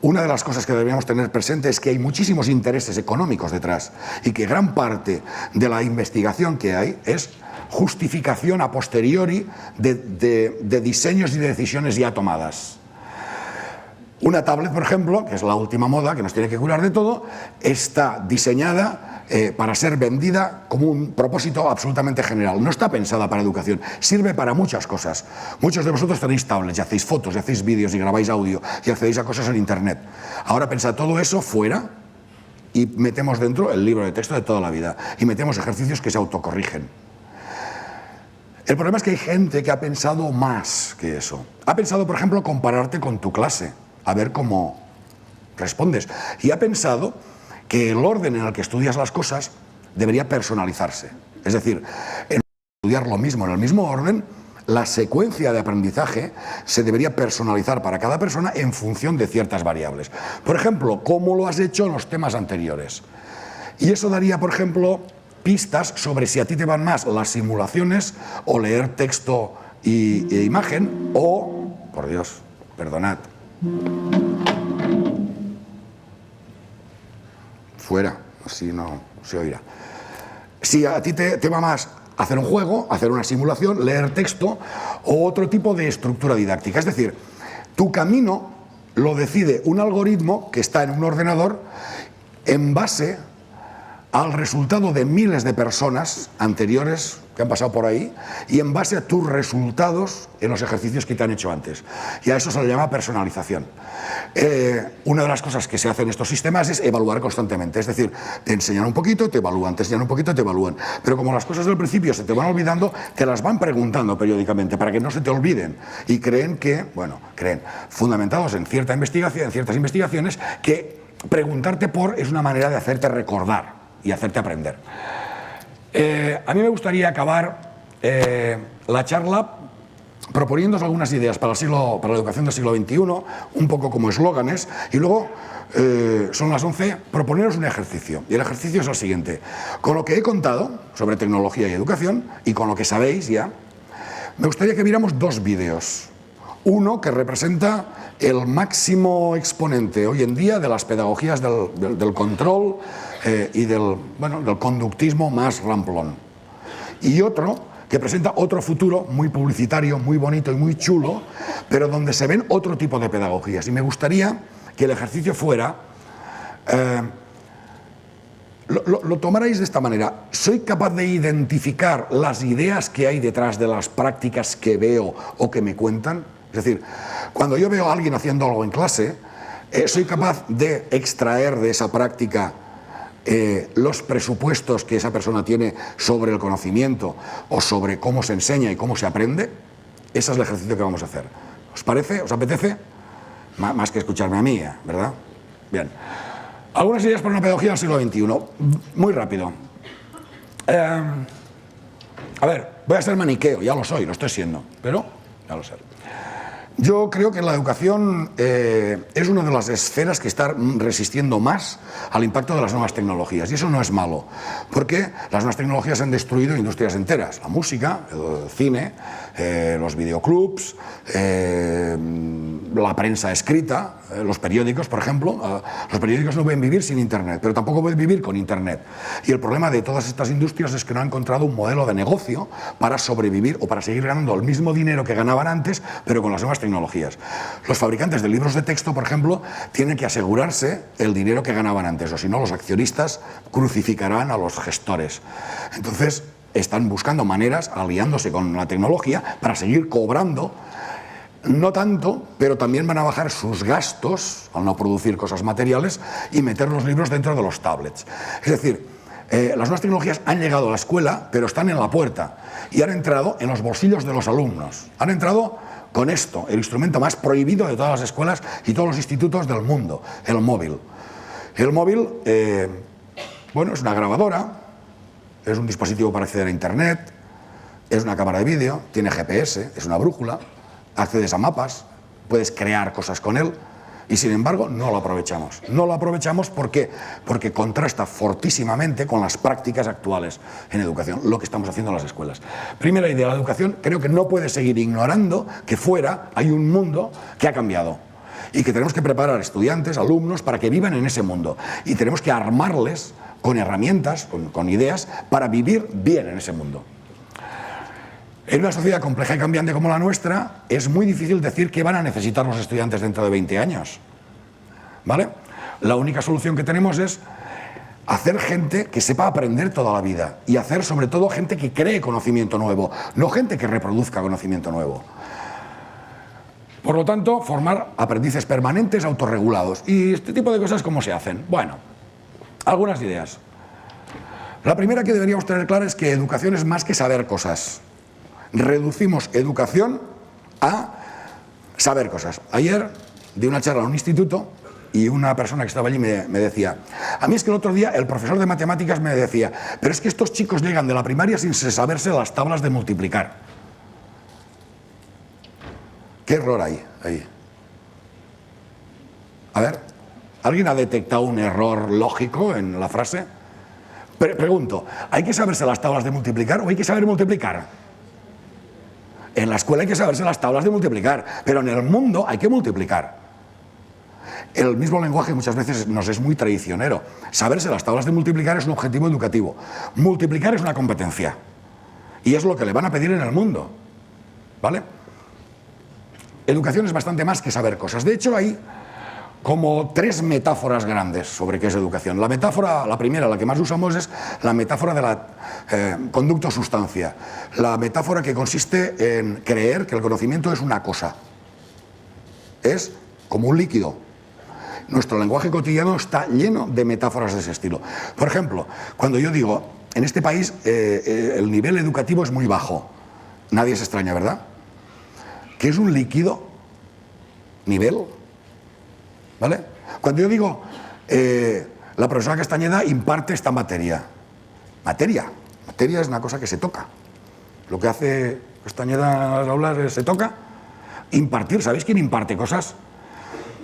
una de las cosas que deberíamos tener presente es que hay muchísimos intereses económicos detrás y que gran parte de la investigación que hay es justificación a posteriori de diseños y de decisiones ya tomadas. Una tablet, por ejemplo, que es la última moda, que nos tiene que curar de todo, está diseñada para ser vendida como un propósito absolutamente general. No está pensada para educación, sirve para muchas cosas. Muchos de vosotros tenéis tablets y hacéis fotos, y hacéis vídeos, y grabáis audio, y accedéis a cosas en internet. Ahora pensad todo eso fuera y metemos dentro el libro de texto de toda la vida, y metemos ejercicios que se autocorrigen. El problema es que hay gente que ha pensado más que eso. Ha pensado, por ejemplo, compararte con tu clase, a ver cómo respondes. Y ha pensado que el orden en el que estudias las cosas debería personalizarse. Es decir, en estudiar lo mismo, en el mismo orden, la secuencia de aprendizaje se debería personalizar para cada persona en función de ciertas variables. Por ejemplo, cómo lo has hecho en los temas anteriores. Y eso daría, por ejemplo, pistas sobre si a ti te van más las simulaciones o leer texto e imagen o, por Dios, perdonad, fuera, así no se oirá. Si a ti te va más hacer un juego, hacer una simulación, leer texto o otro tipo de estructura didáctica. Es decir, tu camino lo decide un algoritmo que está en un ordenador en base al resultado de miles de personas anteriores que han pasado por ahí y en base a tus resultados en los ejercicios que te han hecho antes. Y a eso se le llama personalización. Una de las cosas que se hace en estos sistemas es evaluar constantemente, es decir, te enseñan un poquito, te evalúan, te enseñan un poquito, te evalúan, pero como las cosas del principio se te van olvidando, te las van preguntando periódicamente para que no se te olviden y creen, fundamentados en cierta investigación, en ciertas investigaciones, que preguntarte por es una manera de hacerte recordar y hacerte aprender. A mí me gustaría acabar la charla proponiéndoos algunas ideas para la educación del siglo XXI, un poco como eslóganes, y luego, son las 11, proponeros un ejercicio. Y el ejercicio es el siguiente. Con lo que he contado sobre tecnología y educación, y con lo que sabéis ya, me gustaría que viéramos dos vídeos. Uno que representa el máximo exponente hoy en día de las pedagogías del control y del conductismo más ramplón. Y otro que presenta otro futuro muy publicitario, muy bonito y muy chulo, pero donde se ven otro tipo de pedagogías. Y me gustaría que el ejercicio fuera, lo tomarais de esta manera. ¿Soy capaz de identificar las ideas que hay detrás de las prácticas que veo o que me cuentan? Es decir, cuando yo veo a alguien haciendo algo en clase, soy capaz de extraer de esa práctica los presupuestos que esa persona tiene sobre el conocimiento o sobre cómo se enseña y cómo se aprende. Ese es el ejercicio que vamos a hacer. ¿Os parece? ¿Os apetece? Más que escucharme a mí, ¿verdad? Bien. Algunas ideas para una pedagogía del siglo XXI. Muy rápido. A ver, voy a ser maniqueo, ya lo soy, lo estoy siendo, pero ya lo sé. Yo creo que la educación es una de las esferas que está resistiendo más al impacto de las nuevas tecnologías. Y eso no es malo, porque las nuevas tecnologías han destruido industrias enteras. La música, el cine, los videoclubs, la prensa escrita, los periódicos, por ejemplo. Los periódicos no pueden vivir sin Internet, pero tampoco pueden vivir con Internet. Y el problema de todas estas industrias es que no han encontrado un modelo de negocio para sobrevivir o para seguir ganando el mismo dinero que ganaban antes, pero con las nuevas tecnologías. Los fabricantes de libros de texto, por ejemplo, tienen que asegurarse el dinero que ganaban antes, o si no, los accionistas crucificarán a los gestores. Entonces, están buscando maneras, aliándose con la tecnología, para seguir cobrando. No tanto, pero también van a bajar sus gastos al no producir cosas materiales y meter los libros dentro de los tablets. Es decir, las nuevas tecnologías han llegado a la escuela, pero están en la puerta y han entrado en los bolsillos de los alumnos. Han entrado con esto, el instrumento más prohibido de todas las escuelas y todos los institutos del mundo, el móvil. El móvil, es una grabadora, es un dispositivo para acceder a Internet, es una cámara de vídeo, tiene GPS, es una brújula, accedes a mapas, puedes crear cosas con él y sin embargo no lo aprovechamos. No lo aprovechamos porque contrasta fortísimamente con las prácticas actuales en educación, lo que estamos haciendo en las escuelas. Primera idea, la educación creo que no puede seguir ignorando que fuera hay un mundo que ha cambiado y que tenemos que preparar estudiantes, alumnos, para que vivan en ese mundo. Y tenemos que armarles con herramientas, con ideas, para vivir bien en ese mundo. En una sociedad compleja y cambiante como la nuestra, es muy difícil decir qué van a necesitar los estudiantes dentro de 20 años. ¿Vale? La única solución que tenemos es hacer gente que sepa aprender toda la vida y hacer sobre todo gente que cree conocimiento nuevo, no gente que reproduzca conocimiento nuevo. Por lo tanto, formar aprendices permanentes autorregulados. ¿Y este tipo de cosas cómo se hacen? Bueno, algunas ideas. La primera que deberíamos tener clara es que educación es más que saber cosas. Reducimos educación a saber cosas. Ayer di una charla en un instituto y una persona que estaba allí me decía, a mí es que el otro día el profesor de matemáticas me decía, pero es que estos chicos llegan de la primaria sin saberse las tablas de multiplicar. ¿Qué error hay ahí? A ver, ¿alguien ha detectado un error lógico en la frase? Pregunto, ¿hay que saberse las tablas de multiplicar o hay que saber multiplicar? En la escuela hay que saberse las tablas de multiplicar, pero en el mundo hay que multiplicar. El mismo lenguaje muchas veces nos es muy traicionero. Saberse las tablas de multiplicar es un objetivo educativo. Multiplicar es una competencia. Y es lo que le van a pedir en el mundo. ¿Vale? Educación es bastante más que saber cosas. De hecho, hay como 3 metáforas grandes sobre qué es educación. La metáfora, la primera, la que más usamos, es la metáfora de la conducto-sustancia. La metáfora que consiste en creer que el conocimiento es una cosa. Es como un líquido. Nuestro lenguaje cotidiano está lleno de metáforas de ese estilo. Por ejemplo, cuando yo digo, en este país el nivel educativo es muy bajo. Nadie se extraña, ¿verdad? ¿Qué es un líquido? ¿Nivel? ¿Vale? Cuando yo digo, la profesora Castañeda imparte esta materia. Materia es una cosa que se toca. Lo que hace Castañeda en las aulas es, se toca. Impartir, ¿sabéis quién imparte cosas?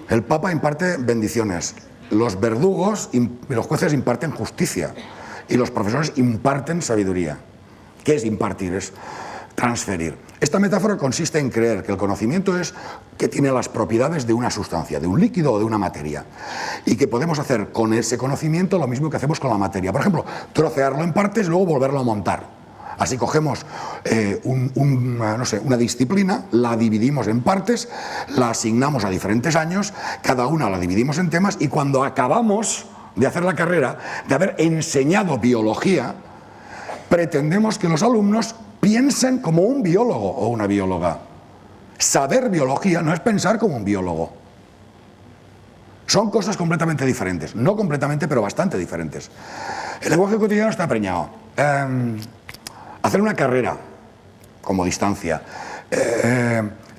El Papa imparte bendiciones, los verdugos y los jueces imparten justicia y los profesores imparten sabiduría. ¿Qué es impartir? Es transferir. Esta metáfora consiste en creer que el conocimiento es que tiene las propiedades de una sustancia, de un líquido o de una materia, y que podemos hacer con ese conocimiento lo mismo que hacemos con la materia. Por ejemplo, trocearlo en partes y luego volverlo a montar. Así cogemos una disciplina, la dividimos en partes, la asignamos a diferentes años, cada una la dividimos en temas y cuando acabamos de hacer la carrera, de haber enseñado biología, pretendemos que los alumnos piensen como un biólogo o una bióloga. Saber biología no es pensar como un biólogo. Son cosas completamente diferentes, no completamente, pero bastante diferentes. El lenguaje cotidiano está preñado. Hacer una carrera como distancia,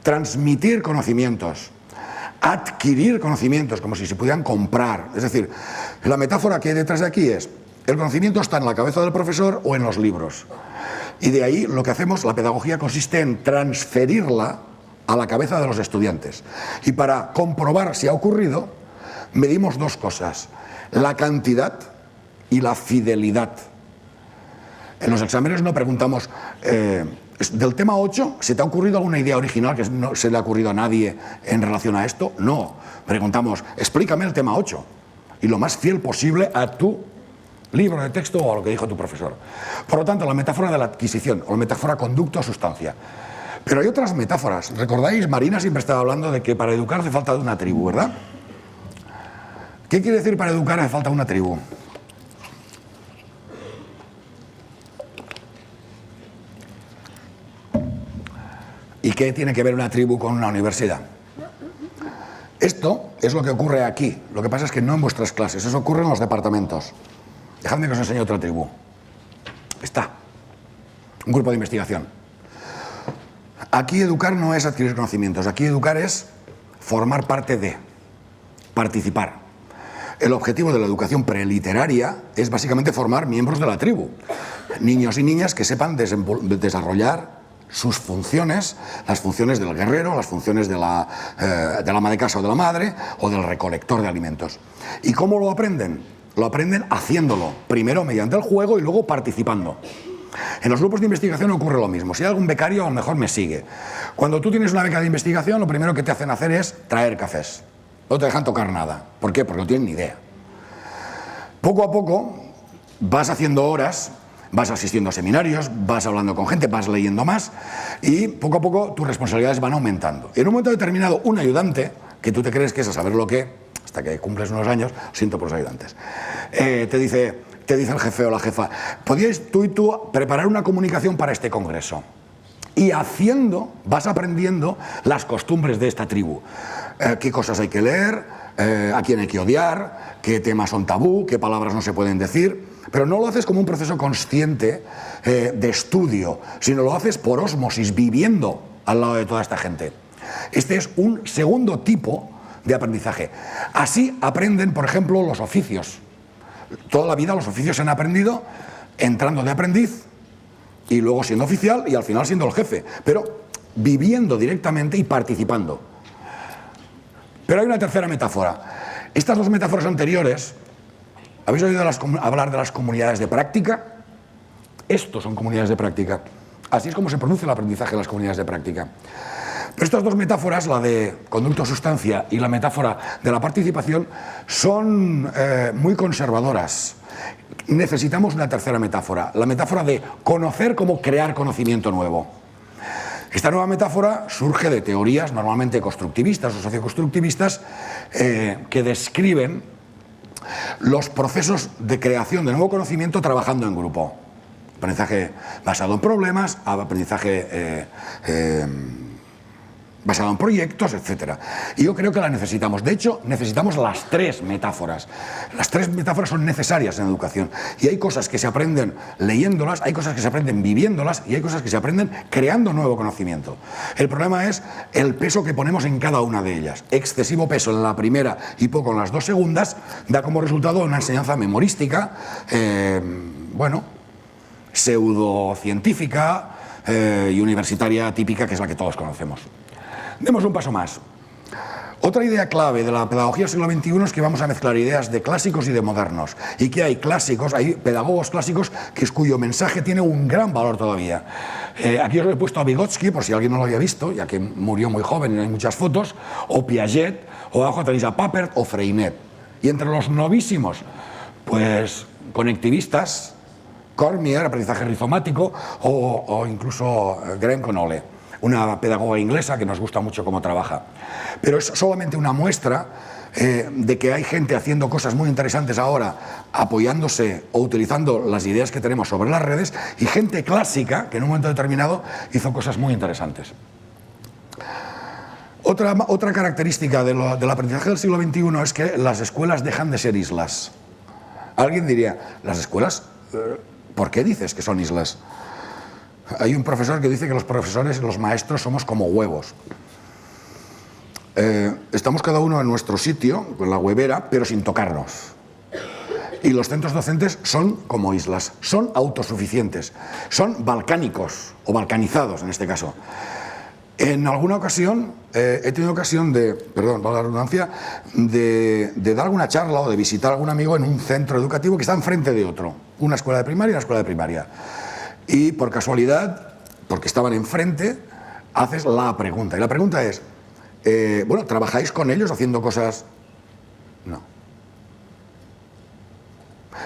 transmitir conocimientos, adquirir conocimientos como si se pudieran comprar. Es decir, la metáfora que hay detrás de aquí es, el conocimiento está en la cabeza del profesor o en los libros. Y de ahí lo que hacemos, la pedagogía, consiste en transferirla a la cabeza de los estudiantes. Y para comprobar si ha ocurrido, medimos 2 cosas, la cantidad y la fidelidad. En los exámenes no preguntamos, del tema 8, ¿se te ha ocurrido alguna idea original que no se le ha ocurrido a nadie en relación a esto? No, preguntamos, explícame el tema 8, y lo más fiel posible a tu libro de texto o a lo que dijo tu profesor. Por lo tanto, la metáfora de la adquisición, o la metáfora conducto-sustancia. Pero hay otras metáforas. ¿Recordáis? Marina siempre estaba hablando de que para educar hace falta de una tribu, ¿verdad? ¿Qué quiere decir para educar hace falta una tribu? ¿Y qué tiene que ver una tribu con una universidad? Esto es lo que ocurre aquí. Lo que pasa es que no en vuestras clases, eso ocurre en los departamentos. Dejadme que os enseñe otra tribu. Está. Un grupo de investigación. Aquí educar no es adquirir conocimientos, aquí educar es formar parte de, participar. El objetivo de la educación preliteraria es básicamente formar miembros de la tribu. Niños y niñas que sepan desarrollar sus funciones, las funciones del guerrero, las funciones de la ama de casa o de la madre, o del recolector de alimentos. ¿Y cómo lo aprenden? Lo aprenden haciéndolo, primero mediante el juego y luego participando. En los grupos de investigación ocurre lo mismo. Si hay algún becario, a lo mejor me sigue. Cuando tú tienes una beca de investigación, lo primero que te hacen hacer es traer cafés. no te dejan tocar nada. ¿Por qué? Porque no tienen ni idea. Poco a poco vas haciendo horas, vas asistiendo a seminarios, vas hablando con gente, vas leyendo más y poco a poco tus responsabilidades van aumentando. Y en un momento determinado, un ayudante, que tú te crees que es a saber lo que, hasta que cumples unos años, siento por los ayudantes, te dice el jefe o la jefa, ¿podríais tú y tú preparar una comunicación para este congreso? Y haciendo, vas aprendiendo las costumbres de esta tribu. Qué cosas hay que leer, a quién hay que odiar, qué temas son tabú, qué palabras no se pueden decir. Pero no lo haces como un proceso consciente de estudio, sino lo haces por ósmosis, viviendo al lado de toda esta gente. Este es un segundo tipo de aprendizaje. Así aprenden, por ejemplo, los oficios. Toda la vida los oficios se han aprendido entrando de aprendiz y luego siendo oficial y al final siendo el jefe, pero viviendo directamente y participando. Pero hay una tercera metáfora. Estas dos metáforas anteriores, ¿habéis oído hablar de las comunidades de práctica? Estos son comunidades de práctica. Así es como se produce el aprendizaje en las comunidades de práctica. Pero estas dos metáforas, la de conducto-sustancia y la metáfora de la participación, son muy conservadoras. Necesitamos una tercera metáfora, la metáfora de conocer como crear conocimiento nuevo. Esta nueva metáfora surge de teorías normalmente constructivistas o socioconstructivistas que describen los procesos de creación de nuevo conocimiento trabajando en grupo. Aprendizaje basado en problemas, aprendizaje basado en proyectos, etc. Y yo creo que la necesitamos. De hecho, necesitamos las tres metáforas. Las tres metáforas son necesarias en educación. Y hay cosas que se aprenden leyéndolas, hay cosas que se aprenden viviéndolas y hay cosas que se aprenden creando nuevo conocimiento. El problema es el peso que ponemos en cada una de ellas. Excesivo peso en la primera y poco en las dos segundas da como resultado una enseñanza memorística, pseudocientífica y universitaria típica, que es la que todos conocemos. Demos un paso más. Otra idea clave de la pedagogía del siglo XXI es que vamos a mezclar ideas de clásicos y de modernos. Y que hay clásicos, hay pedagogos clásicos cuyo mensaje tiene un gran valor todavía. Aquí os lo he puesto a Vygotsky, por si alguien no lo había visto, ya que murió muy joven y no hay muchas fotos, o Piaget, o abajo tenéis a Papert o Freinet. Y entre los novísimos, pues conectivistas, Cormier, aprendizaje rizomático, o incluso Graham Connolly, una pedagoga inglesa que nos gusta mucho cómo trabaja. Pero es solamente una muestra de que hay gente haciendo cosas muy interesantes ahora, apoyándose o utilizando las ideas que tenemos sobre las redes, y gente clásica que en un momento determinado hizo cosas muy interesantes. Otra característica del aprendizaje del siglo XXI es que las escuelas dejan de ser islas. Alguien diría, ¿las escuelas? ¿Por qué dices que son islas? Hay un profesor que dice que los profesores, los maestros, somos como huevos. Estamos cada uno en nuestro sitio, con la huevera, pero sin tocarnos. Y los centros docentes son como islas, son autosuficientes, son balcánicos, o balcanizados en este caso. En alguna ocasión, he tenido ocasión de, perdón, para la redundancia, de dar alguna charla o de visitar a algún amigo en un centro educativo que está enfrente de otro, una escuela de primaria y una escuela de primaria. Y por casualidad, porque estaban enfrente, haces la pregunta. Y la pregunta es, bueno, ¿trabajáis con ellos haciendo cosas? No.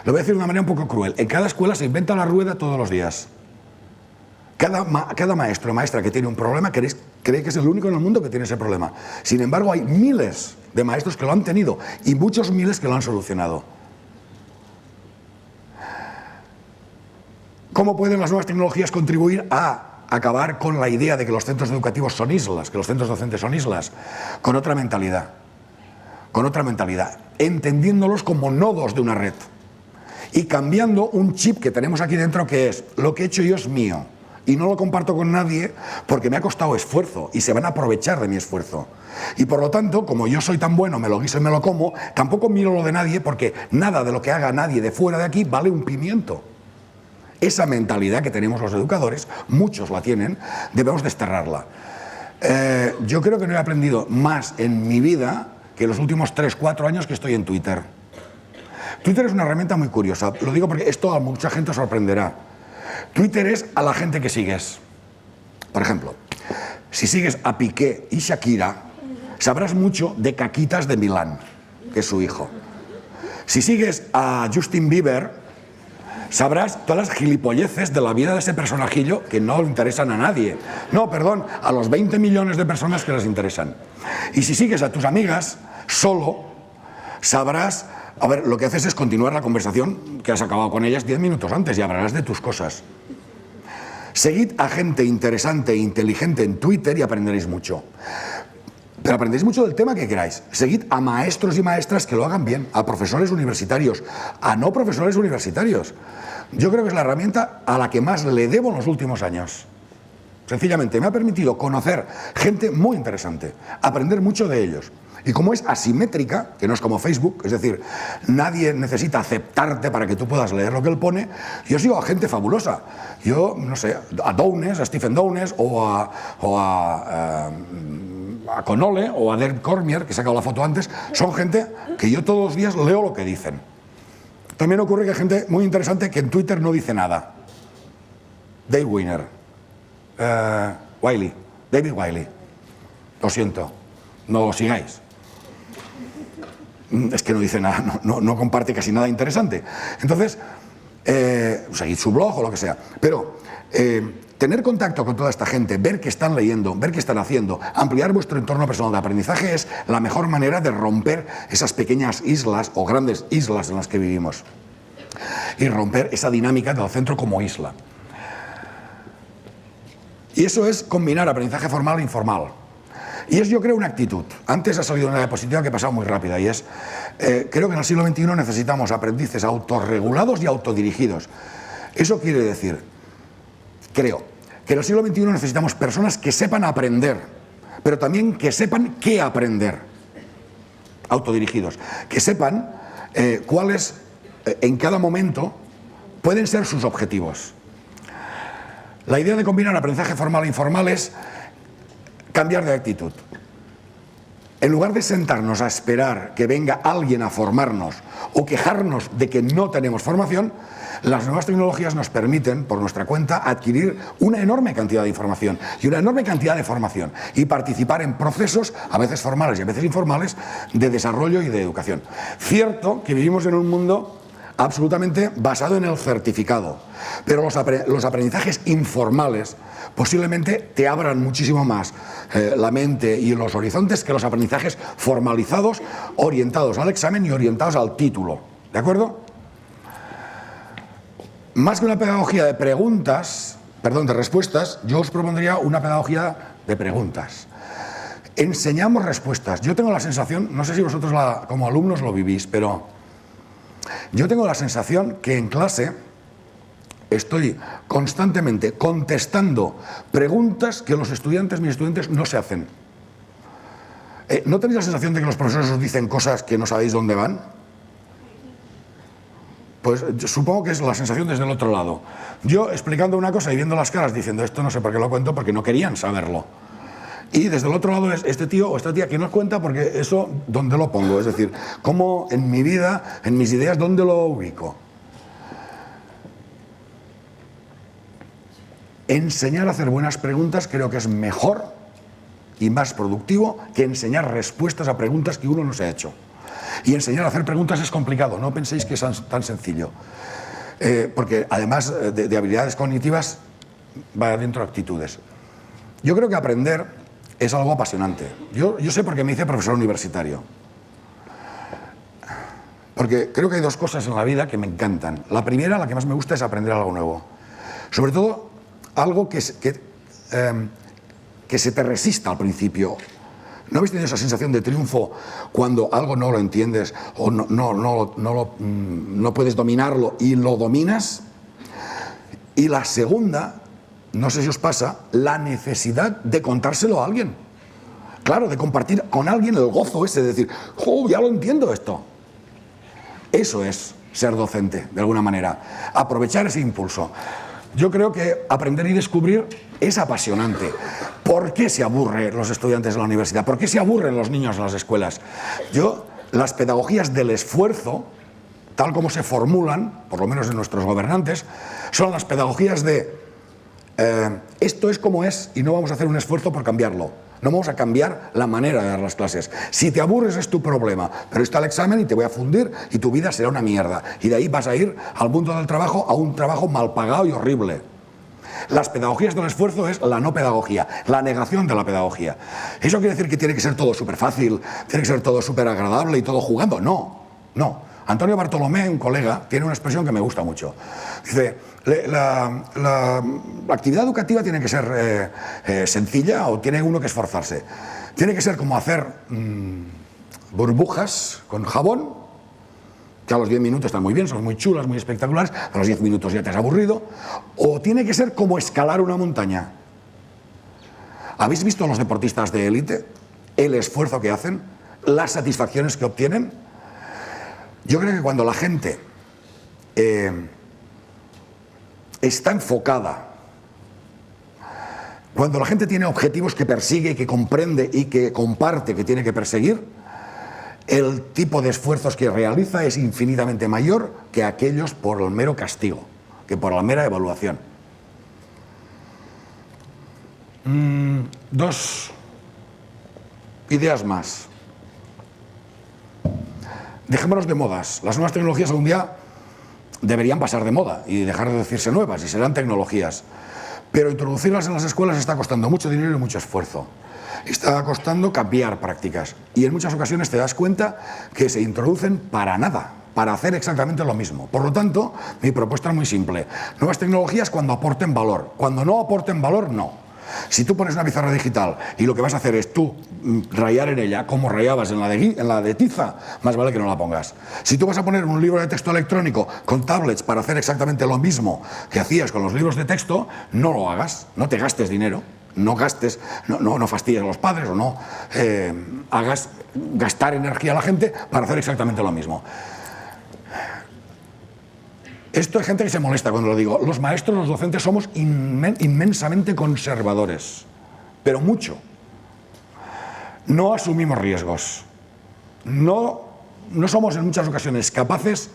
Lo voy a decir de una manera un poco cruel. En cada escuela se inventa la rueda todos los días. Cada maestro o maestra que tiene un problema cree que es el único en el mundo que tiene ese problema. Sin embargo, hay miles de maestros que lo han tenido y muchos miles que lo han solucionado. ¿Cómo pueden las nuevas tecnologías contribuir a acabar con la idea de que los centros educativos son islas, que los centros docentes son islas? Con otra mentalidad, entendiéndolos como nodos de una red y cambiando un chip que tenemos aquí dentro, que es: lo que he hecho yo es mío y no lo comparto con nadie porque me ha costado esfuerzo y se van a aprovechar de mi esfuerzo. Y por lo tanto, como yo soy tan bueno, me lo guiso y me lo como, tampoco miro lo de nadie, porque nada de lo que haga nadie de fuera de aquí vale un pimiento. Esa mentalidad que tenemos los educadores, muchos la tienen, debemos desterrarla. Yo creo que no he aprendido más en mi vida que los últimos 3-4 años que estoy en Twitter. Twitter es una herramienta muy curiosa, lo digo porque esto a mucha gente sorprenderá. Twitter es a la gente que sigues. Por ejemplo, si sigues a Piqué y Shakira, sabrás mucho de Caquitas de Milán, que es su hijo. Si sigues a Justin Bieber, sabrás todas las gilipolleces de la vida de ese personajillo que no le interesan a nadie. No, perdón, a los 20 millones de personas que les interesan. Y si sigues a tus amigas solo, sabrás... A ver, lo que haces es continuar la conversación que has acabado con ellas 10 minutos antes y hablarás de tus cosas. Seguid a gente interesante e inteligente en Twitter y aprenderéis mucho. Pero aprendéis mucho del tema que queráis. Seguid a maestros y maestras que lo hagan bien, a profesores universitarios, a no profesores universitarios. Yo creo que es la herramienta a la que más le debo en los últimos años. Sencillamente me ha permitido conocer gente muy interesante, aprender mucho de ellos. Y como es asimétrica, que no es como Facebook, es decir, nadie necesita aceptarte para que tú puedas leer lo que él pone, yo sigo a gente fabulosa. Yo, no sé, a Downes, a Stephen Downes, o a Connolly, o a Derek Cormier, que he sacado la foto antes, son gente que yo todos los días leo lo que dicen. También ocurre que hay gente muy interesante que en Twitter no dice nada. Dave Wiener, David Wiley, lo siento, no lo sigáis. Es que no dice nada, no comparte casi nada interesante. Entonces, seguid su blog o lo que sea. Pero tener contacto con toda esta gente, ver qué están leyendo, ver qué están haciendo, ampliar vuestro entorno personal de aprendizaje es la mejor manera de romper esas pequeñas islas o grandes islas en las que vivimos. Y romper esa dinámica del centro como isla. Y eso es combinar aprendizaje formal e informal. Y es, yo creo, una actitud. Antes ha salido una diapositiva que ha pasado muy rápida y es, creo que en el siglo XXI necesitamos aprendices autorregulados y autodirigidos. Eso quiere decir, creo, que en el siglo XXI necesitamos personas que sepan aprender, pero también que sepan qué aprender. Autodirigidos. Que sepan cuáles, en cada momento, pueden ser sus objetivos. La idea de combinar aprendizaje formal e informal es cambiar de actitud. En lugar de sentarnos a esperar que venga alguien a formarnos o quejarnos de que no tenemos formación, las nuevas tecnologías nos permiten, por nuestra cuenta, adquirir una enorme cantidad de información y una enorme cantidad de formación y participar en procesos, a veces formales y a veces informales, de desarrollo y de educación. Cierto que vivimos en un mundo absolutamente basado en el certificado, pero los aprendizajes informales posiblemente te abran muchísimo más la mente y los horizontes que los aprendizajes formalizados, orientados al examen y orientados al título. ¿De acuerdo? Más que una pedagogía de de respuestas, yo os propondría una pedagogía de preguntas. Enseñamos respuestas. Yo tengo la sensación, no sé si vosotros como alumnos lo vivís, pero yo tengo la sensación que en clase estoy constantemente contestando preguntas que los estudiantes, mis estudiantes, no se hacen. ¿No tenéis la sensación de que los profesores os dicen cosas que no sabéis dónde van? Pues yo supongo que es la sensación desde el otro lado. Yo explicando una cosa y viendo las caras diciendo esto no sé por qué lo cuento, porque no querían saberlo. Y desde el otro lado es este tío o esta tía que no cuenta porque eso, ¿dónde lo pongo? Es decir, ¿cómo en mi vida, en mis ideas, dónde lo ubico? Enseñar a hacer buenas preguntas creo que es mejor y más productivo que enseñar respuestas a preguntas que uno no se ha hecho. Y enseñar a hacer preguntas es complicado, no penséis que es tan sencillo. Porque además de habilidades cognitivas va dentro de actitudes. Yo creo que aprender es algo apasionante. Yo sé por qué me hice profesor universitario. Porque creo que hay dos cosas en la vida que me encantan. La primera, la que más me gusta, es aprender algo nuevo. Sobre todo, algo que se te resista al principio. ¿No habéis tenido esa sensación de triunfo cuando algo no lo entiendes o no puedes dominarlo y lo dominas? Y la segunda, no sé si os pasa, la necesidad de contárselo a alguien. Claro, de compartir con alguien el gozo ese, de decir, ¡oh, ya lo entiendo esto! Eso es ser docente, de alguna manera. Aprovechar ese impulso. Yo creo que aprender y descubrir es apasionante. ¿Por qué se aburren los estudiantes de la universidad? ¿Por qué se aburren los niños en las escuelas? Las pedagogías del esfuerzo, tal como se formulan, por lo menos en nuestros gobernantes, son las pedagogías de Esto es como es y no vamos a hacer un esfuerzo por cambiarlo. No vamos a cambiar la manera de dar las clases. Si te aburres es tu problema, pero está el examen y te voy a fundir y tu vida será una mierda. Y de ahí vas a ir al mundo del trabajo, a un trabajo mal pagado y horrible. Las pedagogías del esfuerzo es la no pedagogía, la negación de la pedagogía. ¿Eso quiere decir que tiene que ser todo súper fácil, tiene que ser todo súper agradable y todo jugando? No, no. Antonio Bartolomé, un colega, tiene una expresión que me gusta mucho. Dice, la actividad educativa tiene que ser sencilla o tiene uno que esforzarse. Tiene que ser como hacer burbujas con jabón, que a los 10 minutos están muy bien, son muy chulas, muy espectaculares, a los 10 minutos ya te has aburrido. O tiene que ser como escalar una montaña. ¿Habéis visto a los deportistas de élite? El esfuerzo que hacen, las satisfacciones que obtienen. Yo creo que cuando la gente está enfocada, cuando la gente tiene objetivos que persigue, que comprende y que comparte que tiene que perseguir, el tipo de esfuerzos que realiza es infinitamente mayor que aquellos por el mero castigo, que por la mera evaluación. Dos ideas más. Dejémonos de modas. Las nuevas tecnologías algún día deberían pasar de moda y dejar de decirse nuevas, y serán tecnologías. Pero introducirlas en las escuelas está costando mucho dinero y mucho esfuerzo. Está costando cambiar prácticas. Y en muchas ocasiones te das cuenta que se introducen para nada, para hacer exactamente lo mismo. Por lo tanto, mi propuesta es muy simple. Nuevas tecnologías cuando aporten valor. Cuando no aporten valor, no. Si tú pones una pizarra digital y lo que vas a hacer es tú rayar en ella como rayabas en la de tiza, más vale que no la pongas. Si tú vas a poner un libro de texto electrónico con tablets para hacer exactamente lo mismo que hacías con los libros de texto, no lo hagas, no te gastes dinero, no gastes, no fastidies a los padres o no hagas gastar energía a la gente para hacer exactamente lo mismo. Esto hay gente que se molesta cuando lo digo. Los maestros, los docentes somos inmensamente conservadores, pero mucho. No asumimos riesgos. No somos en muchas ocasiones capaces.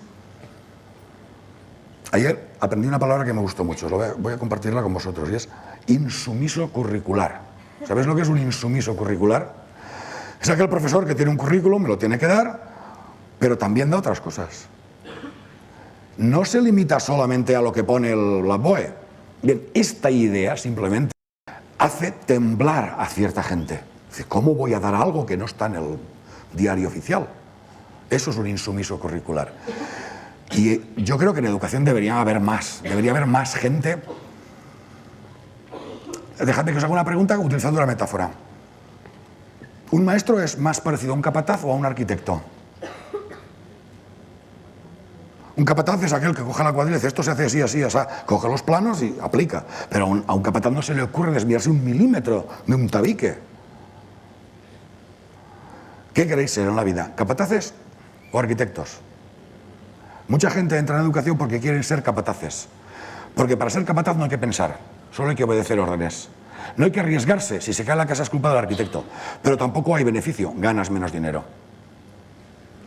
Ayer aprendí una palabra que me gustó mucho, voy a compartirla con vosotros, y es insumiso curricular. ¿Sabéis lo que es un insumiso curricular? Es aquel profesor que tiene un currículum, me lo tiene que dar, pero también da otras cosas. No se limita solamente a lo que pone la BOE. Bien, esta idea simplemente hace temblar a cierta gente. Dice, ¿cómo voy a dar algo que no está en el diario oficial? Eso es un insumiso curricular. Y yo creo que en educación debería haber más gente. Dejadme que os haga una pregunta utilizando una metáfora. ¿Un maestro es más parecido a un capataz o a un arquitecto? Un capataz es aquel que coge la cuadrilla y dice, esto se hace así, así, así, coge los planos y aplica. Pero a un capataz no se le ocurre desviarse 1 milímetro de un tabique. ¿Qué queréis ser en la vida? ¿Capataces o arquitectos? Mucha gente entra en educación porque quieren ser capataces. Porque para ser capataz no hay que pensar, solo hay que obedecer órdenes. No hay que arriesgarse, si se cae la casa es culpa del arquitecto. Pero tampoco hay beneficio, ganas menos dinero.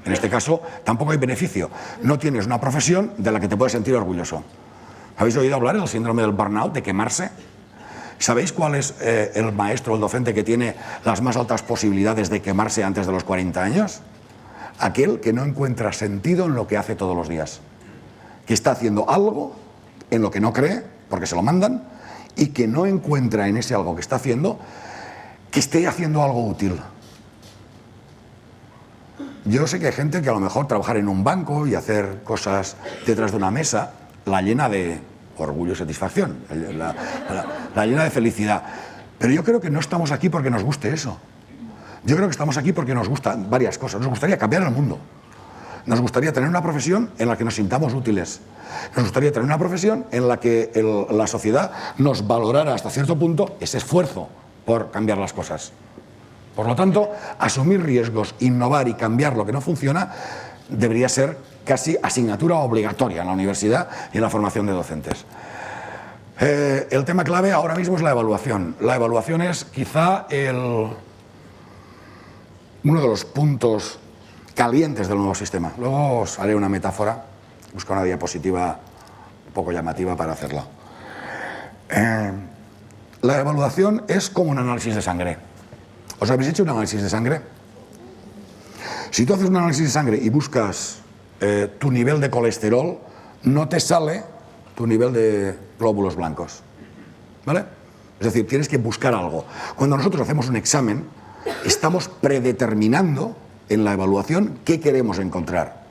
En este caso, tampoco hay beneficio. No tienes una profesión de la que te puedes sentir orgulloso. ¿Habéis oído hablar del síndrome del burnout, de quemarse? ¿Sabéis cuál es el maestro o el docente que tiene las más altas posibilidades de quemarse antes de los 40 años? Aquel que no encuentra sentido en lo que hace todos los días. Que está haciendo algo en lo que no cree, porque se lo mandan, y que no encuentra en ese algo que está haciendo, que esté haciendo algo útil. Yo sé que hay gente que a lo mejor trabajar en un banco y hacer cosas detrás de una mesa la llena de orgullo y satisfacción, la llena de felicidad. Pero yo creo que no estamos aquí porque nos guste eso. Yo creo que estamos aquí porque nos gustan varias cosas. Nos gustaría cambiar el mundo. Nos gustaría tener una profesión en la que nos sintamos útiles. Nos gustaría tener una profesión en la que la sociedad nos valorara hasta cierto punto ese esfuerzo por cambiar las cosas. Por lo tanto, asumir riesgos, innovar y cambiar lo que no funciona debería ser casi asignatura obligatoria en la universidad y en la formación de docentes. El tema clave ahora mismo es la evaluación. La evaluación es quizá uno de los puntos calientes del nuevo sistema. Luego os haré una metáfora, busco una diapositiva un poco llamativa para hacerla. La evaluación es como un análisis de sangre. ¿Os habéis hecho un análisis de sangre? Si tú haces un análisis de sangre y buscas tu nivel de colesterol, no te sale tu nivel de glóbulos blancos, ¿vale? Es decir, tienes que buscar algo. Cuando nosotros hacemos un examen, estamos predeterminando en la evaluación qué queremos encontrar.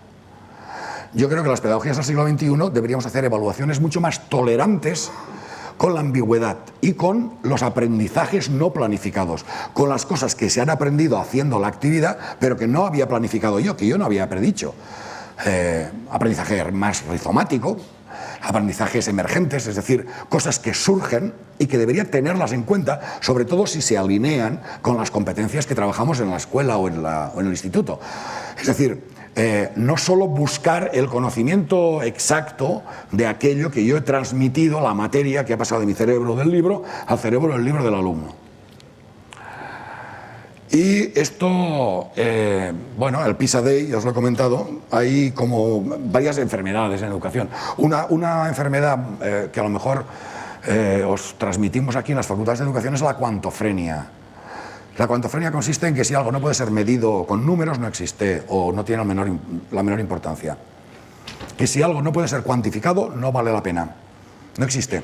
Yo creo que las pedagogías del siglo XXI deberíamos hacer evaluaciones mucho más tolerantes con la ambigüedad y con los aprendizajes no planificados, con las cosas que se han aprendido haciendo la actividad, pero que no había planificado yo, que yo no había predicho. Aprendizaje más rizomático, aprendizajes emergentes, es decir, cosas que surgen y que debería tenerlas en cuenta, sobre todo si se alinean con las competencias que trabajamos en la escuela o en el instituto. Es decir, no solo buscar el conocimiento exacto de aquello que yo he transmitido, la materia que ha pasado de mi cerebro del libro al cerebro del libro del alumno. Y esto, bueno, el PISA Day, ya os lo he comentado, hay como varias enfermedades en educación. Una enfermedad que a lo mejor os transmitimos aquí en las facultades de educación es la cuantofrenia. La cuantofrenia consiste en que si algo no puede ser medido con números, no existe o no tiene la menor importancia. Que si algo no puede ser cuantificado, no vale la pena. No existe.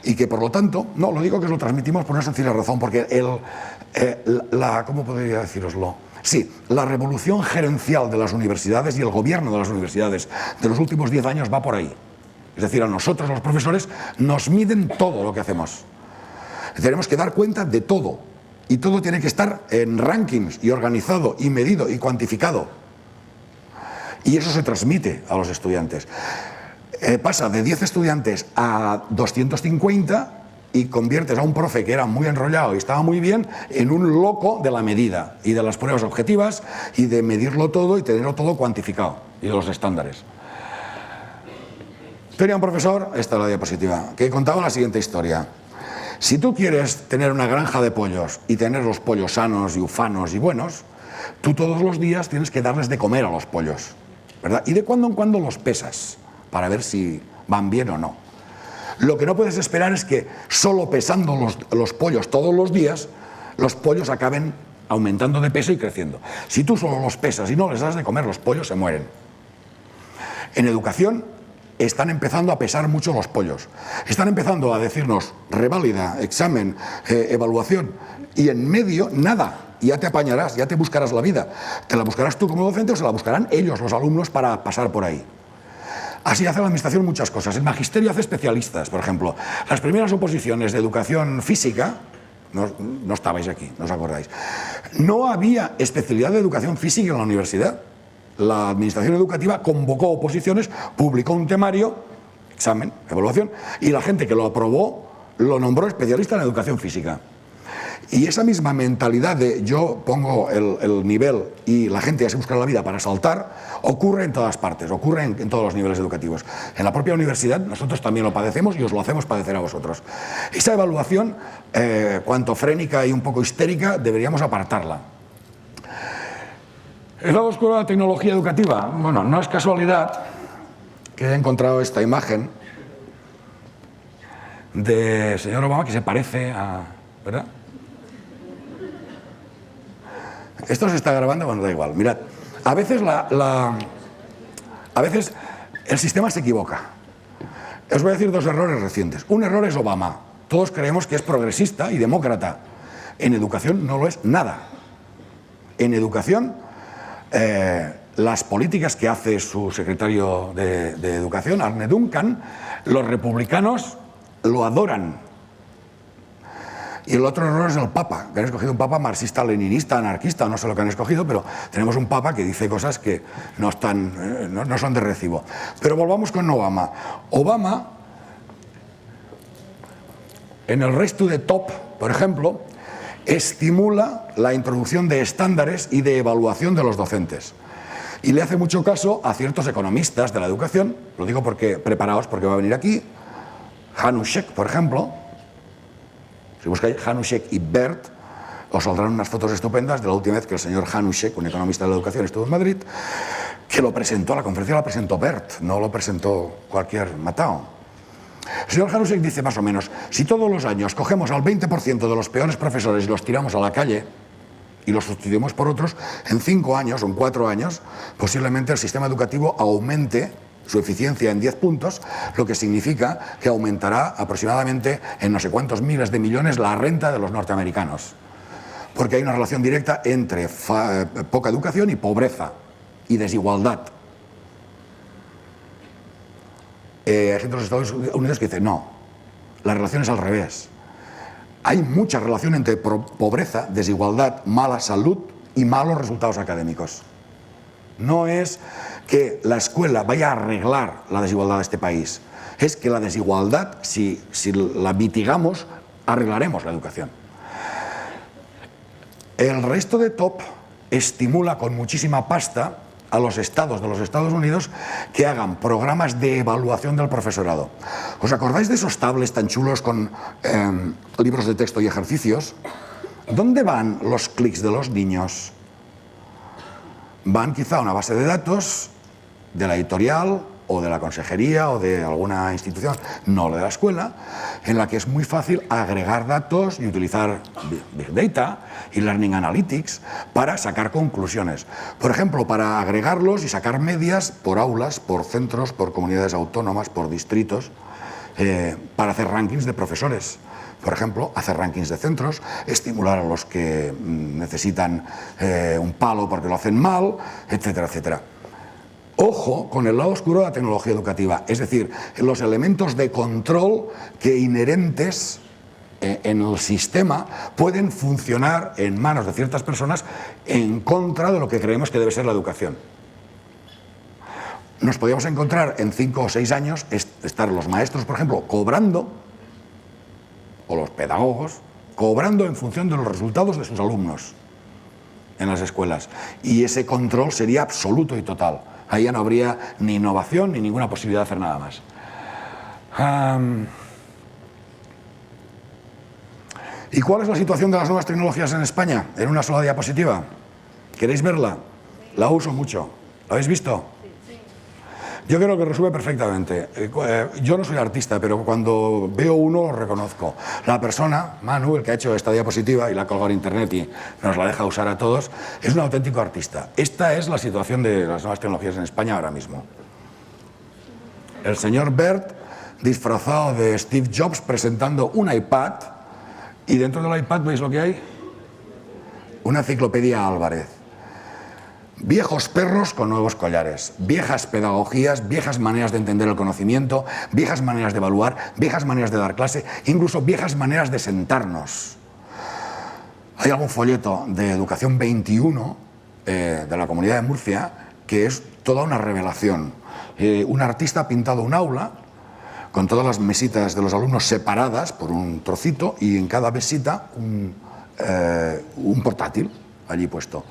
Y que por lo tanto, no, lo digo que lo transmitimos por una sencilla razón, porque ¿cómo podría deciroslo? Sí, la revolución gerencial de las universidades y el gobierno de las universidades de los últimos 10 años va por ahí. Es decir, a nosotros los profesores nos miden todo lo que hacemos. Tenemos que dar cuenta de todo. Y todo tiene que estar en rankings y organizado y medido y cuantificado. Y eso se transmite a los estudiantes. Pasa de 10 estudiantes a 250 y conviertes a un profe que era muy enrollado y estaba muy bien en un loco de la medida y de las pruebas objetivas y de medirlo todo y tenerlo todo cuantificado y de los estándares. Tenía un profesor, esta es la diapositiva, que contaba la siguiente historia. Si tú quieres tener una granja de pollos y tener los pollos sanos y ufanos y buenos, tú todos los días tienes que darles de comer a los pollos, ¿verdad? Y de cuando en cuando los pesas para ver si van bien o no. Lo que no puedes esperar es que solo pesando los pollos todos los días, los pollos acaben aumentando de peso y creciendo. Si tú solo los pesas y no les das de comer, los pollos se mueren. En educación están empezando a pesar mucho los pollos. Están empezando a decirnos reválida, examen, evaluación, y en medio nada. Ya te apañarás, ya te buscarás la vida. Te la buscarás tú como docente o se la buscarán ellos, los alumnos, para pasar por ahí. Así hace la administración muchas cosas. El magisterio hace especialistas, por ejemplo. Las primeras oposiciones de educación física, no estabais aquí, no os acordáis. No había especialidad de educación física en la universidad. La administración educativa convocó oposiciones, publicó un temario, examen, evaluación, y la gente que lo aprobó lo nombró especialista en educación física. Y esa misma mentalidad de yo pongo el nivel y la gente ya se busca la vida para saltar, ocurre en todas partes, ocurre en todos los niveles educativos. En la propia universidad nosotros también lo padecemos y os lo hacemos padecer a vosotros. Esa evaluación cuantofrénica y un poco histérica deberíamos apartarla. El lado oscuro de la tecnología educativa. Bueno, no es casualidad que he encontrado esta imagen de señor Obama que se parece a... ¿verdad? Esto se está grabando, bueno, da igual. Mirad, a veces el sistema se equivoca. Os voy a decir dos errores recientes. Un error es Obama. Todos creemos que es progresista y demócrata. En educación no lo es nada. En educación, las políticas que hace su secretario de Educación, Arne Duncan, los republicanos lo adoran. Y el otro error es el Papa, que han escogido un Papa marxista-leninista, anarquista, no sé lo que han escogido, pero tenemos un Papa que dice cosas que no son de recibo. Pero volvamos con Obama. Obama, en el Race to the Top, por ejemplo, estimula la introducción de estándares y de evaluación de los docentes. Y le hace mucho caso a ciertos economistas de la educación, lo digo porque preparaos porque va a venir aquí, Hanushek, por ejemplo. Si buscáis Hanushek y Bert, os saldrán unas fotos estupendas de la última vez que el señor Hanushek, un economista de la educación, estuvo en Madrid, que lo presentó, la conferencia la presentó Bert, no lo presentó cualquier matao. El señor Harusek dice más o menos, si todos los años cogemos al 20% de los peores profesores y los tiramos a la calle y los sustituimos por otros, en 5 años o en 4 años, posiblemente el sistema educativo aumente su eficiencia en 10 puntos, lo que significa que aumentará aproximadamente en no sé cuántos miles de millones la renta de los norteamericanos. Porque hay una relación directa entre poca educación y pobreza y desigualdad. Hay gente de los Estados Unidos que dice, no, la relación es al revés. Hay mucha relación entre pobreza, desigualdad, mala salud y malos resultados académicos. No es que la escuela vaya a arreglar la desigualdad de este país, es que la desigualdad, si la mitigamos, arreglaremos la educación. El resto de top estimula con muchísima pasta a los estados de los Estados Unidos que hagan programas de evaluación del profesorado. ¿Os acordáis de esos tablets tan chulos con libros de texto y ejercicios? ¿Dónde van los clics de los niños? Van quizá a una base de datos de la editorial o de la consejería o de alguna institución, no de la escuela, en la que es muy fácil agregar datos y utilizar Big Data y Learning Analytics para sacar conclusiones. Por ejemplo, para agregarlos y sacar medias por aulas, por centros, por comunidades autónomas, por distritos, para hacer rankings de profesores. Por ejemplo, hacer rankings de centros, estimular a los que necesitan un palo porque lo hacen mal, etcétera, etcétera. Ojo con el lado oscuro de la tecnología educativa, es decir, los elementos de control que inherentes en el sistema pueden funcionar en manos de ciertas personas en contra de lo que creemos que debe ser la educación. Nos podríamos encontrar en 5 o 6 años estar los maestros, por ejemplo, cobrando, o los pedagogos, cobrando en función de los resultados de sus alumnos en las escuelas. Y ese control sería absoluto y total. Ahí ya no habría ni innovación ni ninguna posibilidad de hacer nada más. ¿Y cuál es la situación de las nuevas tecnologías en España? En una sola diapositiva. ¿Queréis verla? La uso mucho. ¿La habéis visto? Yo creo que resume perfectamente. Yo no soy artista, pero cuando veo uno lo reconozco. La persona, Manu, el que ha hecho esta diapositiva y la ha colgado en internet y nos la deja usar a todos, es un auténtico artista. Esta es la situación de las nuevas tecnologías en España ahora mismo. El señor Bert, disfrazado de Steve Jobs, presentando un iPad, y dentro del iPad, ¿veis lo que hay? Una enciclopedia Álvarez. Viejos perros con nuevos collares, viejas pedagogías, viejas maneras de entender el conocimiento, viejas maneras de evaluar, viejas maneras de dar clase, incluso viejas maneras de sentarnos. Hay algún folleto de Educación 21 de la Comunidad de Murcia que es toda una revelación. Un artista ha pintado un aula con todas las mesitas de los alumnos separadas por un trocito y en cada mesita un portátil allí puesto.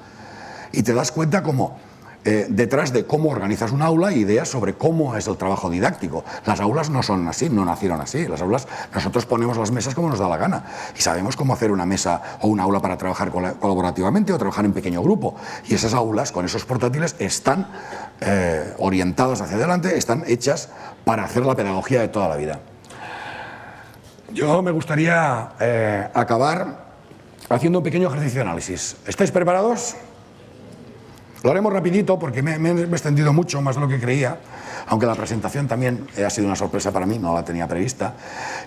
Y te das cuenta como detrás de cómo organizas un aula, ideas sobre cómo es el trabajo didáctico. Las aulas no son así, no nacieron así. Las aulas, nosotros ponemos las mesas como nos da la gana y sabemos cómo hacer una mesa o un aula para trabajar colaborativamente o trabajar en pequeño grupo. Y esas aulas con esos portátiles están orientadas hacia adelante, están hechas para hacer la pedagogía de toda la vida. Yo me gustaría acabar haciendo un pequeño ejercicio de análisis. ¿Estáis preparados? Lo haremos rapidito porque me he extendido mucho, más de lo que creía, aunque la presentación también ha sido una sorpresa para mí, no la tenía prevista.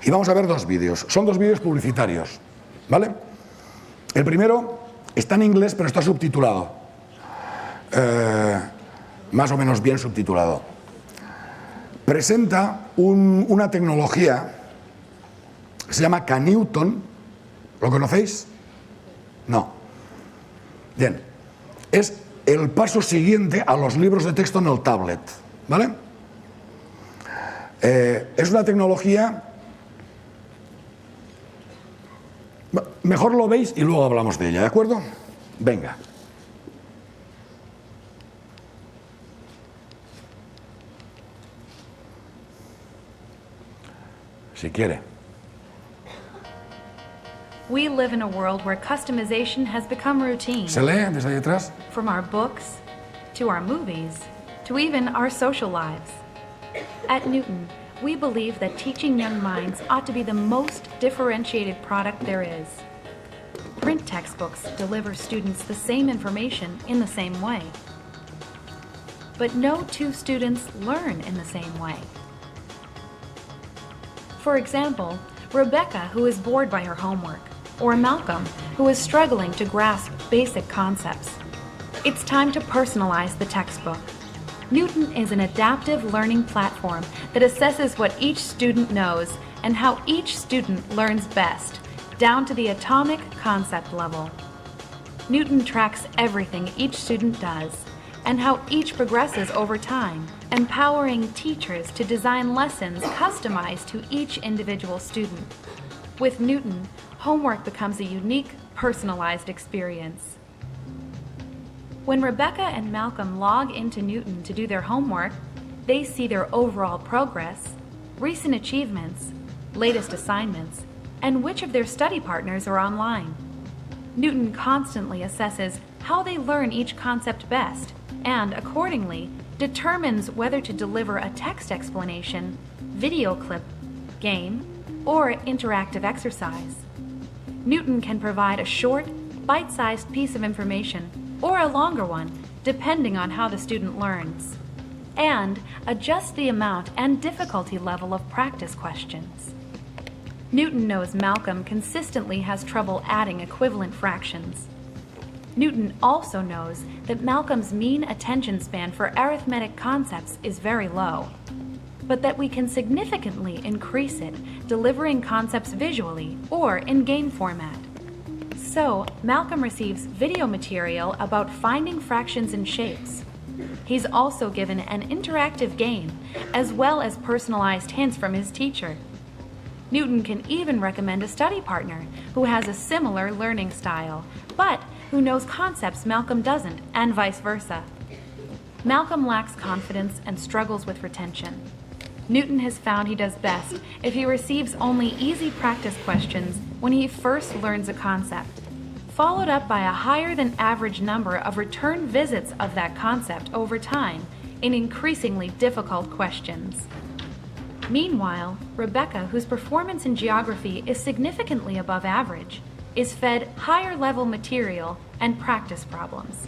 Y vamos a ver 2 vídeos. Son 2 vídeos publicitarios, ¿vale? El primero está en inglés, pero está subtitulado. Más o menos bien subtitulado. Presenta una tecnología que se llama Canewton. ¿Lo conocéis? No. Bien. Es el paso siguiente a los libros de texto en el tablet, ¿vale? Es una tecnología... Mejor lo veis y luego hablamos de ella, ¿de acuerdo? Venga. Si quiere. We live in a world where customization has become routine. ¿Se lee desde ahí atrás? From our books, to our movies, to even our social lives. At Newton, we believe that teaching young minds ought to be the most differentiated product there is. Print textbooks deliver students the same information in the same way. But no two students learn in the same way. For example, Rebecca, who is bored by her homework, or Malcolm, who is struggling to grasp basic concepts. It's time to personalize the textbook. Newton is an adaptive learning platform that assesses what each student knows and how each student learns best, down to the atomic concept level. Newton tracks everything each student does and how each progresses over time, empowering teachers to design lessons customized to each individual student. With Newton, homework becomes a unique, personalized experience. When Rebecca and Malcolm log into Newton to do their homework, they see their overall progress, recent achievements, latest assignments, and which of their study partners are online. Newton constantly assesses how they learn each concept best and, accordingly, determines whether to deliver a text explanation, video clip, game, or interactive exercise. Newton can provide a short, bite-sized piece of information or a longer one, depending on how the student learns, and adjust the amount and difficulty level of practice questions. Newton knows Malcolm consistently has trouble adding equivalent fractions. Newton also knows that Malcolm's mean attention span for arithmetic concepts is very low, but that we can significantly increase it delivering concepts visually or in game format. So, Malcolm receives video material about finding fractions and shapes. He's also given an interactive game, as well as personalized hints from his teacher. Newton can even recommend a study partner who has a similar learning style, but who knows concepts Malcolm doesn't, and vice versa. Malcolm lacks confidence and struggles with retention. Newton has found he does best if he receives only easy practice questions when he first learns a concept, followed up by a higher than average number of return visits of that concept over time in increasingly difficult questions. Meanwhile, Rebecca, whose performance in geography is significantly above average, is fed higher level material and practice problems.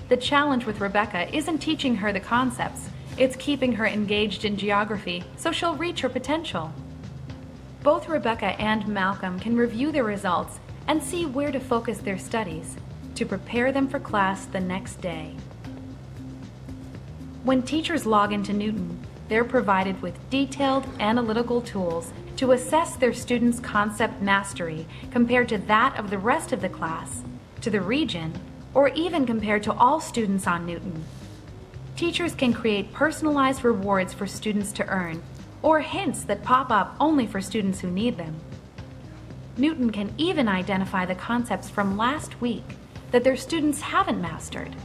The challenge with Rebecca isn't teaching her the concepts, it's keeping her engaged in geography so she'll reach her potential. Both Rebecca and Malcolm can review their results and see where to focus their studies to prepare them for class the next day. When teachers log into Newton, they're provided with detailed analytical tools to assess their students' concept mastery compared to that of the rest of the class, to the region, or even compared to all students on Newton. Teachers can create personalized rewards for students to earn, or hints that pop up only for students who need them. Newton can even identify the concepts from last week that their students haven't mastered,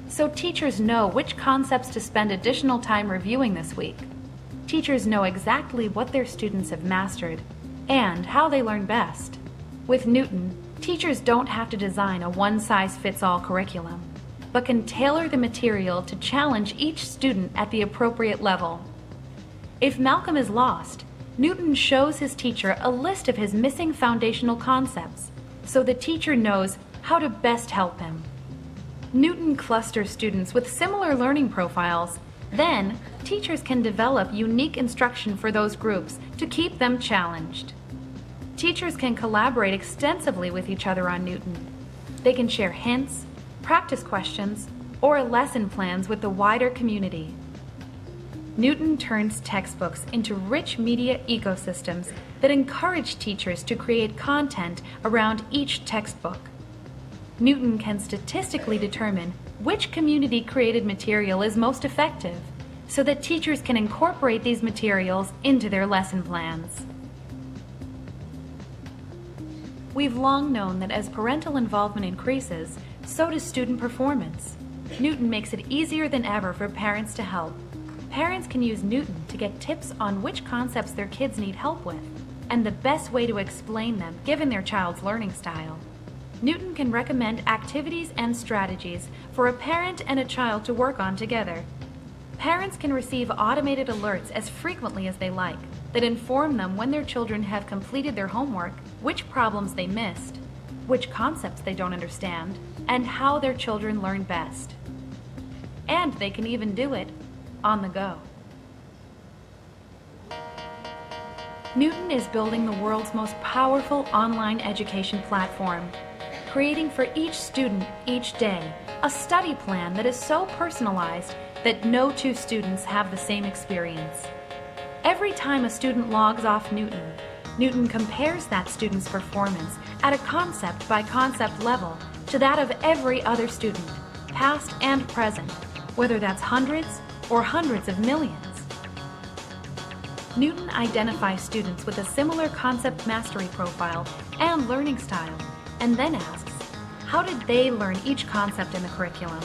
so teachers know which concepts to spend additional time reviewing this week. Teachers know exactly what their students have mastered and how they learn best. With Newton, teachers don't have to design a one-size-fits-all curriculum, but can tailor the material to challenge each student at the appropriate level. If Malcolm is lost, Newton shows his teacher a list of his missing foundational concepts, so the teacher knows how to best help him. Newton clusters students with similar learning profiles. Then, teachers can develop unique instruction for those groups to keep them challenged. Teachers can collaborate extensively with each other on Newton. They can share hints, practice questions, or lesson plans with the wider community. Newton turns textbooks into rich media ecosystems that encourage teachers to create content around each textbook. Newton can statistically determine which community-created material is most effective, so that teachers can incorporate these materials into their lesson plans. We've long known that as parental involvement increases, so does student performance. Newton makes it easier than ever for parents to help. Parents can use Newton to get tips on which concepts their kids need help with, and the best way to explain them given their child's learning style. Newton can recommend activities and strategies for a parent and a child to work on together. Parents can receive automated alerts as frequently as they like, that inform them when their children have completed their homework, which problems they missed, which concepts they don't understand, and how their children learn best. And they can even do it on the go. Knewton is building the world's most powerful online education platform, creating for each student each day a study plan that is so personalized that no two students have the same experience. Every time a student logs off Knewton, Knewton compares that student's performance at a concept-by-concept level to that of every other student, past and present, whether that's hundreds or hundreds of millions. Knewton identifies students with a similar concept mastery profile and learning style, and then asks, how did they learn each concept in the curriculum?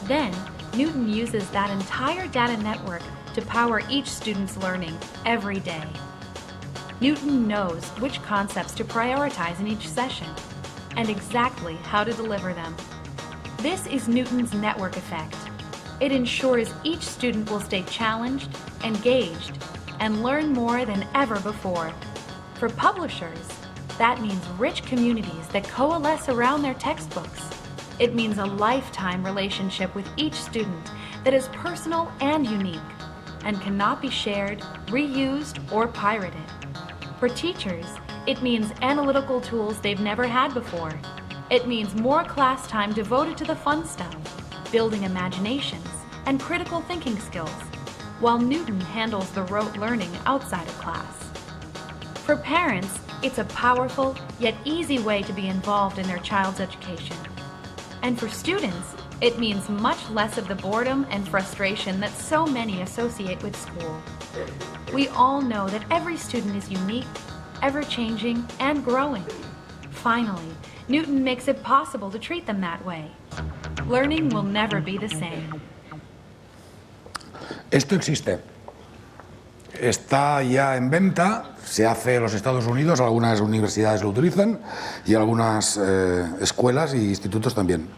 Then, Knewton uses that entire data network to power each student's learning every day. Knewton knows which concepts to prioritize in each session, and exactly how to deliver them. This is Knewton's network effect. It ensures each student will stay challenged, engaged, and learn more than ever before. For publishers, that means rich communities that coalesce around their textbooks. It means a lifetime relationship with each student that is personal and unique, and cannot be shared, reused, or pirated. For teachers, it means analytical tools they've never had before. It means more class time devoted to the fun stuff, building imaginations, and critical thinking skills, while Knewton handles the rote learning outside of class. For parents, it's a powerful yet easy way to be involved in their child's education. And for students, it means much less of the boredom and frustration that so many associate with school. We all know that every student is unique, ever-changing, and growing. Finally, Knewton makes it possible to treat them that way. Learning will never be the same. Esto existe. Está ya en venta, se hace en los Estados Unidos, algunas universidades lo utilizan y algunas escuelas y institutos también.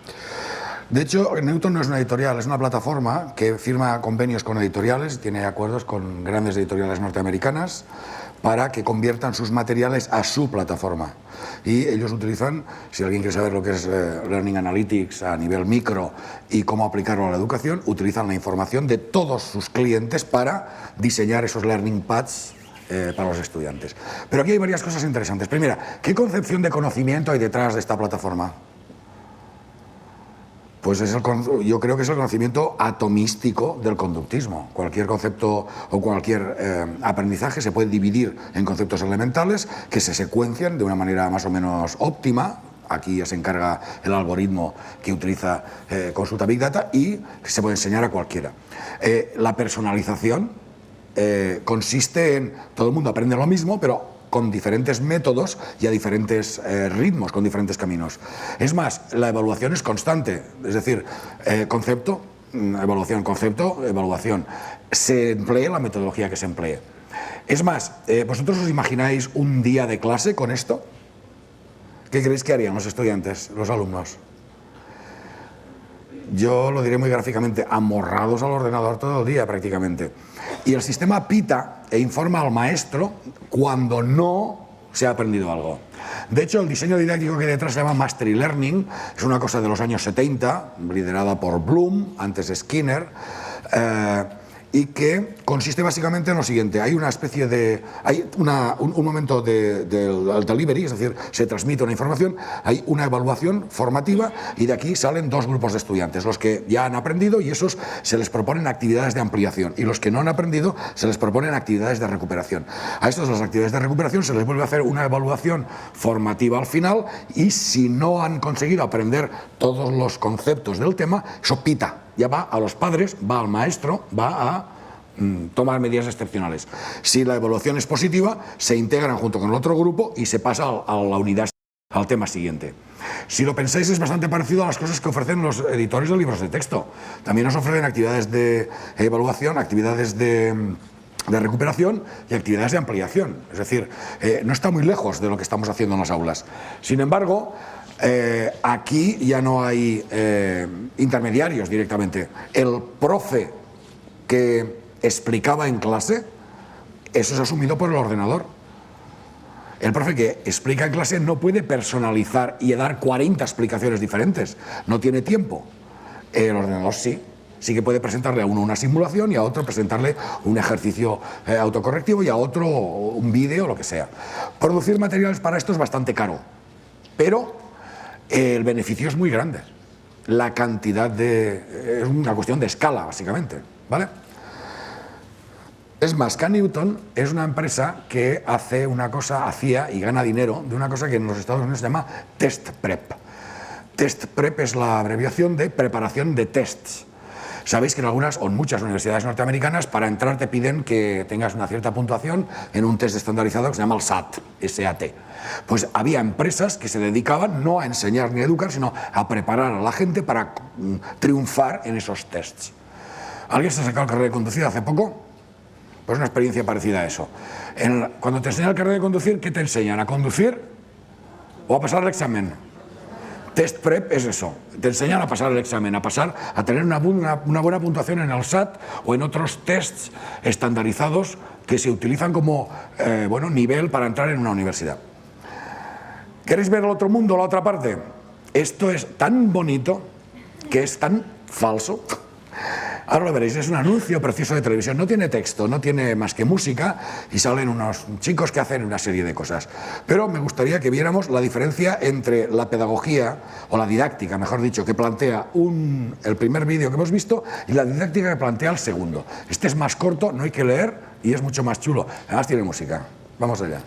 De hecho, Knewton no es una editorial, es una plataforma que firma convenios con editoriales, tiene acuerdos con grandes editoriales norteamericanas para que conviertan sus materiales a su plataforma. Y ellos utilizan, si alguien quiere saber lo que es Learning Analytics a nivel micro y cómo aplicarlo a la educación, utilizan la información de todos sus clientes para diseñar esos learning paths para los estudiantes. Pero aquí hay varias cosas interesantes. Primera, ¿qué concepción de conocimiento hay detrás de esta plataforma? Pues yo creo que es el conocimiento atomístico del conductismo. Cualquier concepto o cualquier aprendizaje se puede dividir en conceptos elementales que se secuencian de una manera más o menos óptima. Aquí ya se encarga el algoritmo que utiliza consulta Big Data y se puede enseñar a cualquiera. La personalización consiste en todo el mundo aprende lo mismo, pero con diferentes métodos y a diferentes ritmos, con diferentes caminos. Es más, la evaluación es constante, es decir, concepto, evaluación. Se emplee la metodología que se emplee. Es más, ¿vosotros os imagináis un día de clase con esto? ¿Qué creéis que harían los estudiantes, los alumnos? Yo lo diré muy gráficamente, amorrados al ordenador todo el día prácticamente. Y el sistema pita e informa al maestro cuando no se ha aprendido algo. De hecho, el diseño didáctico que hay detrás se llama Mastery Learning, es una cosa de los años 70, liderada por Bloom, antes Skinner, y que consiste básicamente en lo siguiente: hay una especie de, hay un momento del delivery, es decir, se transmite una información, hay una evaluación formativa y de aquí salen dos grupos de estudiantes, los que ya han aprendido y esos se les proponen actividades de ampliación y los que no han aprendido se les proponen actividades de recuperación. A estos, las actividades de recuperación, se les vuelve a hacer una evaluación formativa al final y si no han conseguido aprender todos los conceptos del tema, eso pita. Ya va a los padres, va al maestro, va a tomar medidas excepcionales. Si la evaluación es positiva, se integran junto con el otro grupo y se pasa a la unidad, al tema siguiente. Si lo pensáis, es bastante parecido a las cosas que ofrecen los editores de libros de texto. También nos ofrecen actividades de evaluación, actividades de recuperación y actividades de ampliación. Es decir, no está muy lejos de lo que estamos haciendo en las aulas. Sin embargo, aquí ya no hay intermediarios directamente. El profe que explicaba en clase eso es asumido por el ordenador. El profe que explica en clase no puede personalizar y dar 40 explicaciones diferentes, no tiene tiempo. El ordenador sí. Sí que puede presentarle a uno una simulación y a otro presentarle un ejercicio autocorrectivo y a otro un vídeo, lo que sea. Producir materiales para esto es bastante caro, pero el beneficio es muy grande. La cantidad es una cuestión de escala, básicamente, ¿vale? Es más, K-Newton es una empresa que hace una cosa, hacía y gana dinero de una cosa que en los Estados Unidos se llama Test Prep. Test Prep es la abreviación de preparación de tests. Sabéis que en algunas o en muchas universidades norteamericanas para entrar te piden que tengas una cierta puntuación en un test estandarizado que se llama el SAT, S-A-T. Pues había empresas que se dedicaban no a enseñar ni a educar, sino a preparar a la gente para triunfar en esos tests. ¿Alguien se ha sacado el carnet de conducir hace poco? Pues una experiencia parecida a eso. Cuando te enseñan el carnet de conducir, ¿qué te enseñan? ¿A conducir o a pasar el examen? Test Prep es eso, te enseñan a pasar el examen, a tener una buena puntuación en el SAT o en otros tests estandarizados que se utilizan como nivel para entrar en una universidad. ¿Queréis ver el otro mundo, la otra parte? Esto es tan bonito que es tan falso. Ahora lo veréis, es un anuncio precioso de televisión, no tiene texto, no tiene más que música y salen unos chicos que hacen una serie de cosas. Pero me gustaría que viéramos la diferencia entre la pedagogía, o la didáctica, mejor dicho, que plantea el primer vídeo que hemos visto y la didáctica que plantea el segundo. Este es más corto, no hay que leer y es mucho más chulo. Además tiene música. Vamos allá.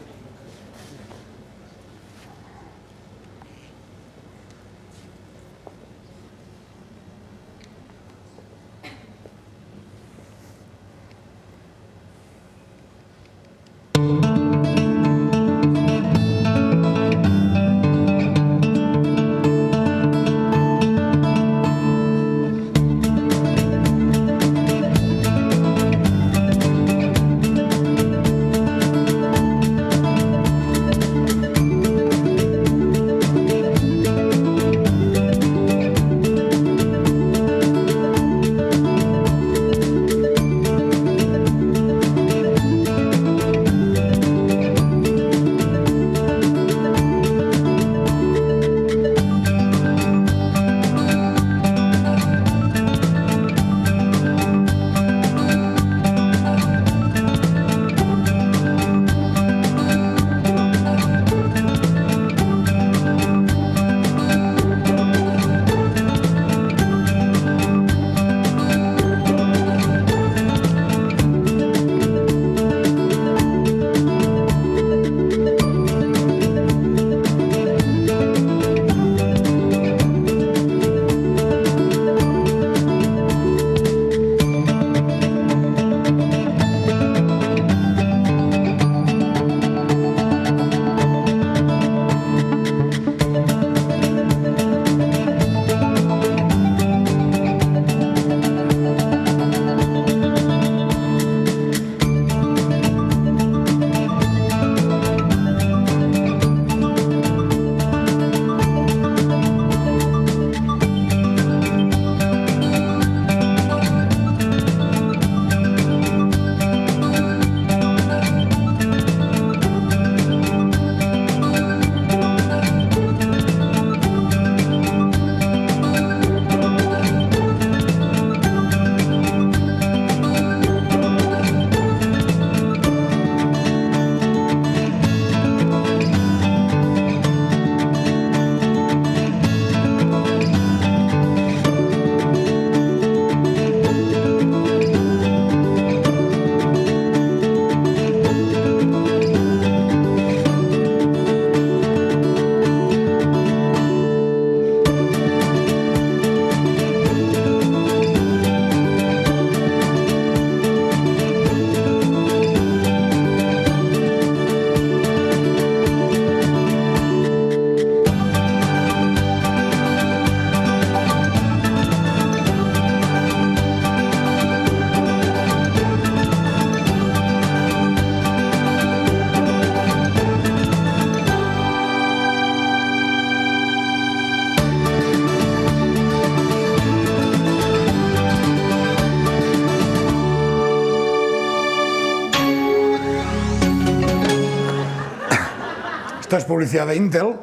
Esto es publicidad de Intel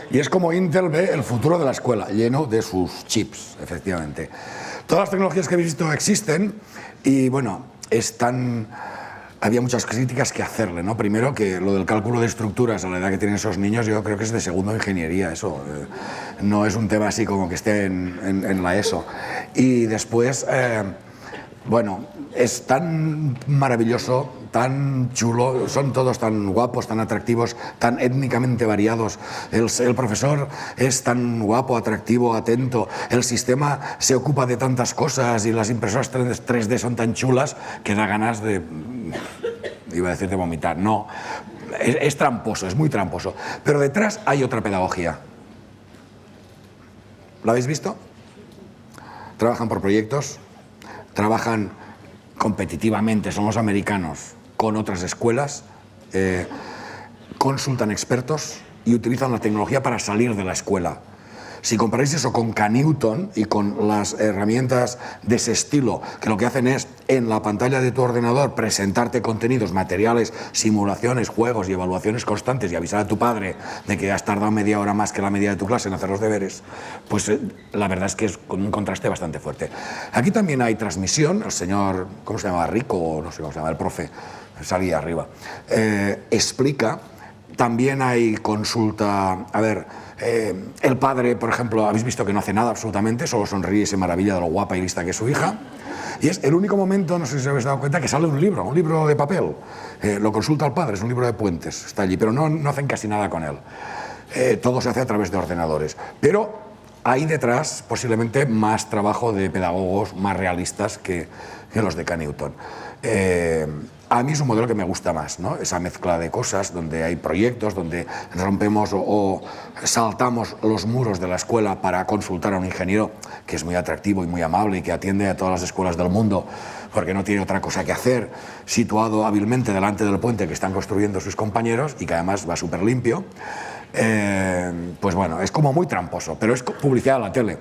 y es como Intel ve el futuro de la escuela, lleno de sus chips, efectivamente. Todas las tecnologías que habéis visto existen y, bueno, había muchas críticas que hacerle, ¿no? Primero, que lo del cálculo de estructuras a la edad que tienen esos niños, yo creo que es de segundo de ingeniería, eso. No es un tema así como que esté en la ESO. Y después, bueno, es tan maravilloso, tan chulo, son todos tan guapos, tan atractivos, tan étnicamente variados. El profesor es tan guapo, atractivo, atento. El sistema se ocupa de tantas cosas y las impresoras 3D son tan chulas que da ganas de... iba a decir de vomitar. No, es tramposo, es muy tramposo. Pero detrás hay otra pedagogía. ¿Lo habéis visto? Trabajan por proyectos, trabajan competitivamente, son los americanos, con otras escuelas, consultan expertos y utilizan la tecnología para salir de la escuela. Si comparáis eso con Canewton y con las herramientas de ese estilo, que lo que hacen es, en la pantalla de tu ordenador, presentarte contenidos, materiales, simulaciones, juegos y evaluaciones constantes y avisar a tu padre de que has tardado media hora más que la media de tu clase en hacer los deberes, pues la verdad es que es con un contraste bastante fuerte. Aquí también hay transmisión, el señor, ¿cómo se llama? Rico, no sé cómo se llama, el profe, salía arriba, explica. También hay consulta, a ver, el padre, por ejemplo, habéis visto que no hace nada absolutamente, solo sonríe y se maravilla de lo guapa y lista que es su hija. Y es el único momento, no sé si os habéis dado cuenta, que sale un libro de papel. Lo consulta el padre, es un libro de Puentes, está allí, pero no hacen casi nada con él. Todo se hace a través de ordenadores. Pero hay detrás posiblemente más trabajo de pedagogos más realistas que los de Canewton. A mí es un modelo que me gusta más, ¿no? Esa mezcla de cosas donde hay proyectos, donde rompemos o saltamos los muros de la escuela para consultar a un ingeniero que es muy atractivo y muy amable y que atiende a todas las escuelas del mundo porque no tiene otra cosa que hacer, situado hábilmente delante del puente que están construyendo sus compañeros y que además va súper limpio. Pues bueno, es como muy tramposo, pero es publicidad a la tele.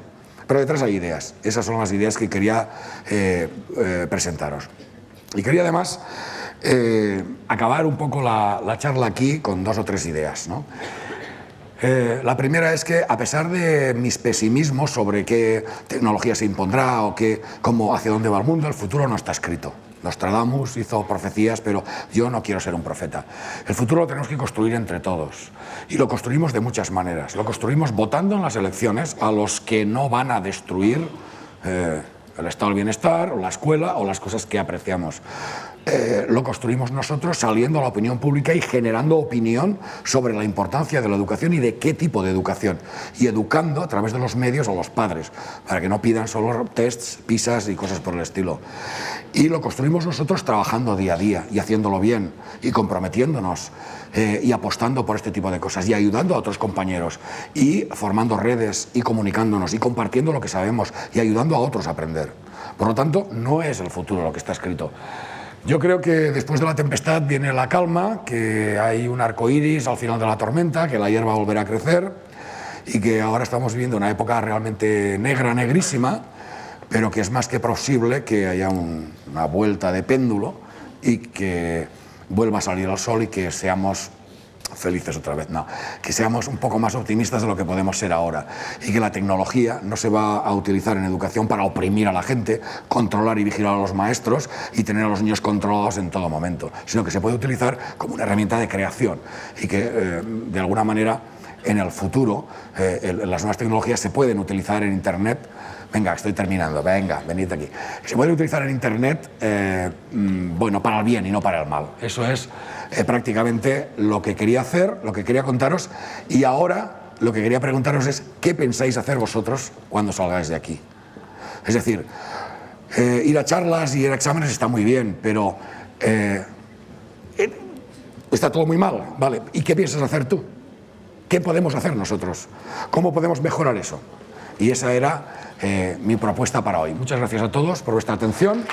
Pero detrás hay ideas. Esas son las ideas que quería presentaros. Y quería además acabar un poco la charla aquí con 2 o 3 ideas, ¿no? La primera es que, a pesar de mis pesimismos sobre qué tecnología se impondrá o hacia dónde va el mundo, el futuro no está escrito. Nostradamus hizo profecías, pero yo no quiero ser un profeta. El futuro lo tenemos que construir entre todos. Y lo construimos de muchas maneras. Lo construimos votando en las elecciones a los que no van a destruir el estado del bienestar, o la escuela, o las cosas que apreciamos. Lo construimos nosotros saliendo a la opinión pública y generando opinión sobre la importancia de la educación y de qué tipo de educación. Y educando a través de los medios a los padres, para que no pidan solo tests, PISAs y cosas por el estilo. Y lo construimos nosotros trabajando día a día y haciéndolo bien y comprometiéndonos y apostando por este tipo de cosas y ayudando a otros compañeros y formando redes y comunicándonos y compartiendo lo que sabemos y ayudando a otros a aprender. Por lo tanto, no es el futuro lo que está escrito. Yo creo que después de la tempestad viene la calma, que hay un arco iris al final de la tormenta, que la hierba volverá a crecer y que ahora estamos viviendo una época realmente negra, negrísima, pero que es más que posible que haya una vuelta de péndulo y que vuelva a salir el sol y que seamos felices otra vez, no, que seamos un poco más optimistas de lo que podemos ser ahora y que la tecnología no se va a utilizar en educación para oprimir a la gente, controlar y vigilar a los maestros y tener a los niños controlados en todo momento, sino que se puede utilizar como una herramienta de creación y que de alguna manera en el futuro las nuevas tecnologías se pueden utilizar en Internet. Venga, estoy terminando, venga, venid aquí. Se puede utilizar en Internet, bueno, para el bien y no para el mal. Eso es prácticamente lo que quería hacer, lo que quería contaros, y ahora lo que quería preguntaros es ¿qué pensáis hacer vosotros cuando salgáis de aquí? Es decir, ir a charlas y ir a exámenes está muy bien, pero está todo muy mal, ¿vale? ¿Y qué piensas hacer tú? ¿Qué podemos hacer nosotros? ¿Cómo podemos mejorar eso? Y esa era mi propuesta para hoy. Muchas gracias a todos por vuestra atención.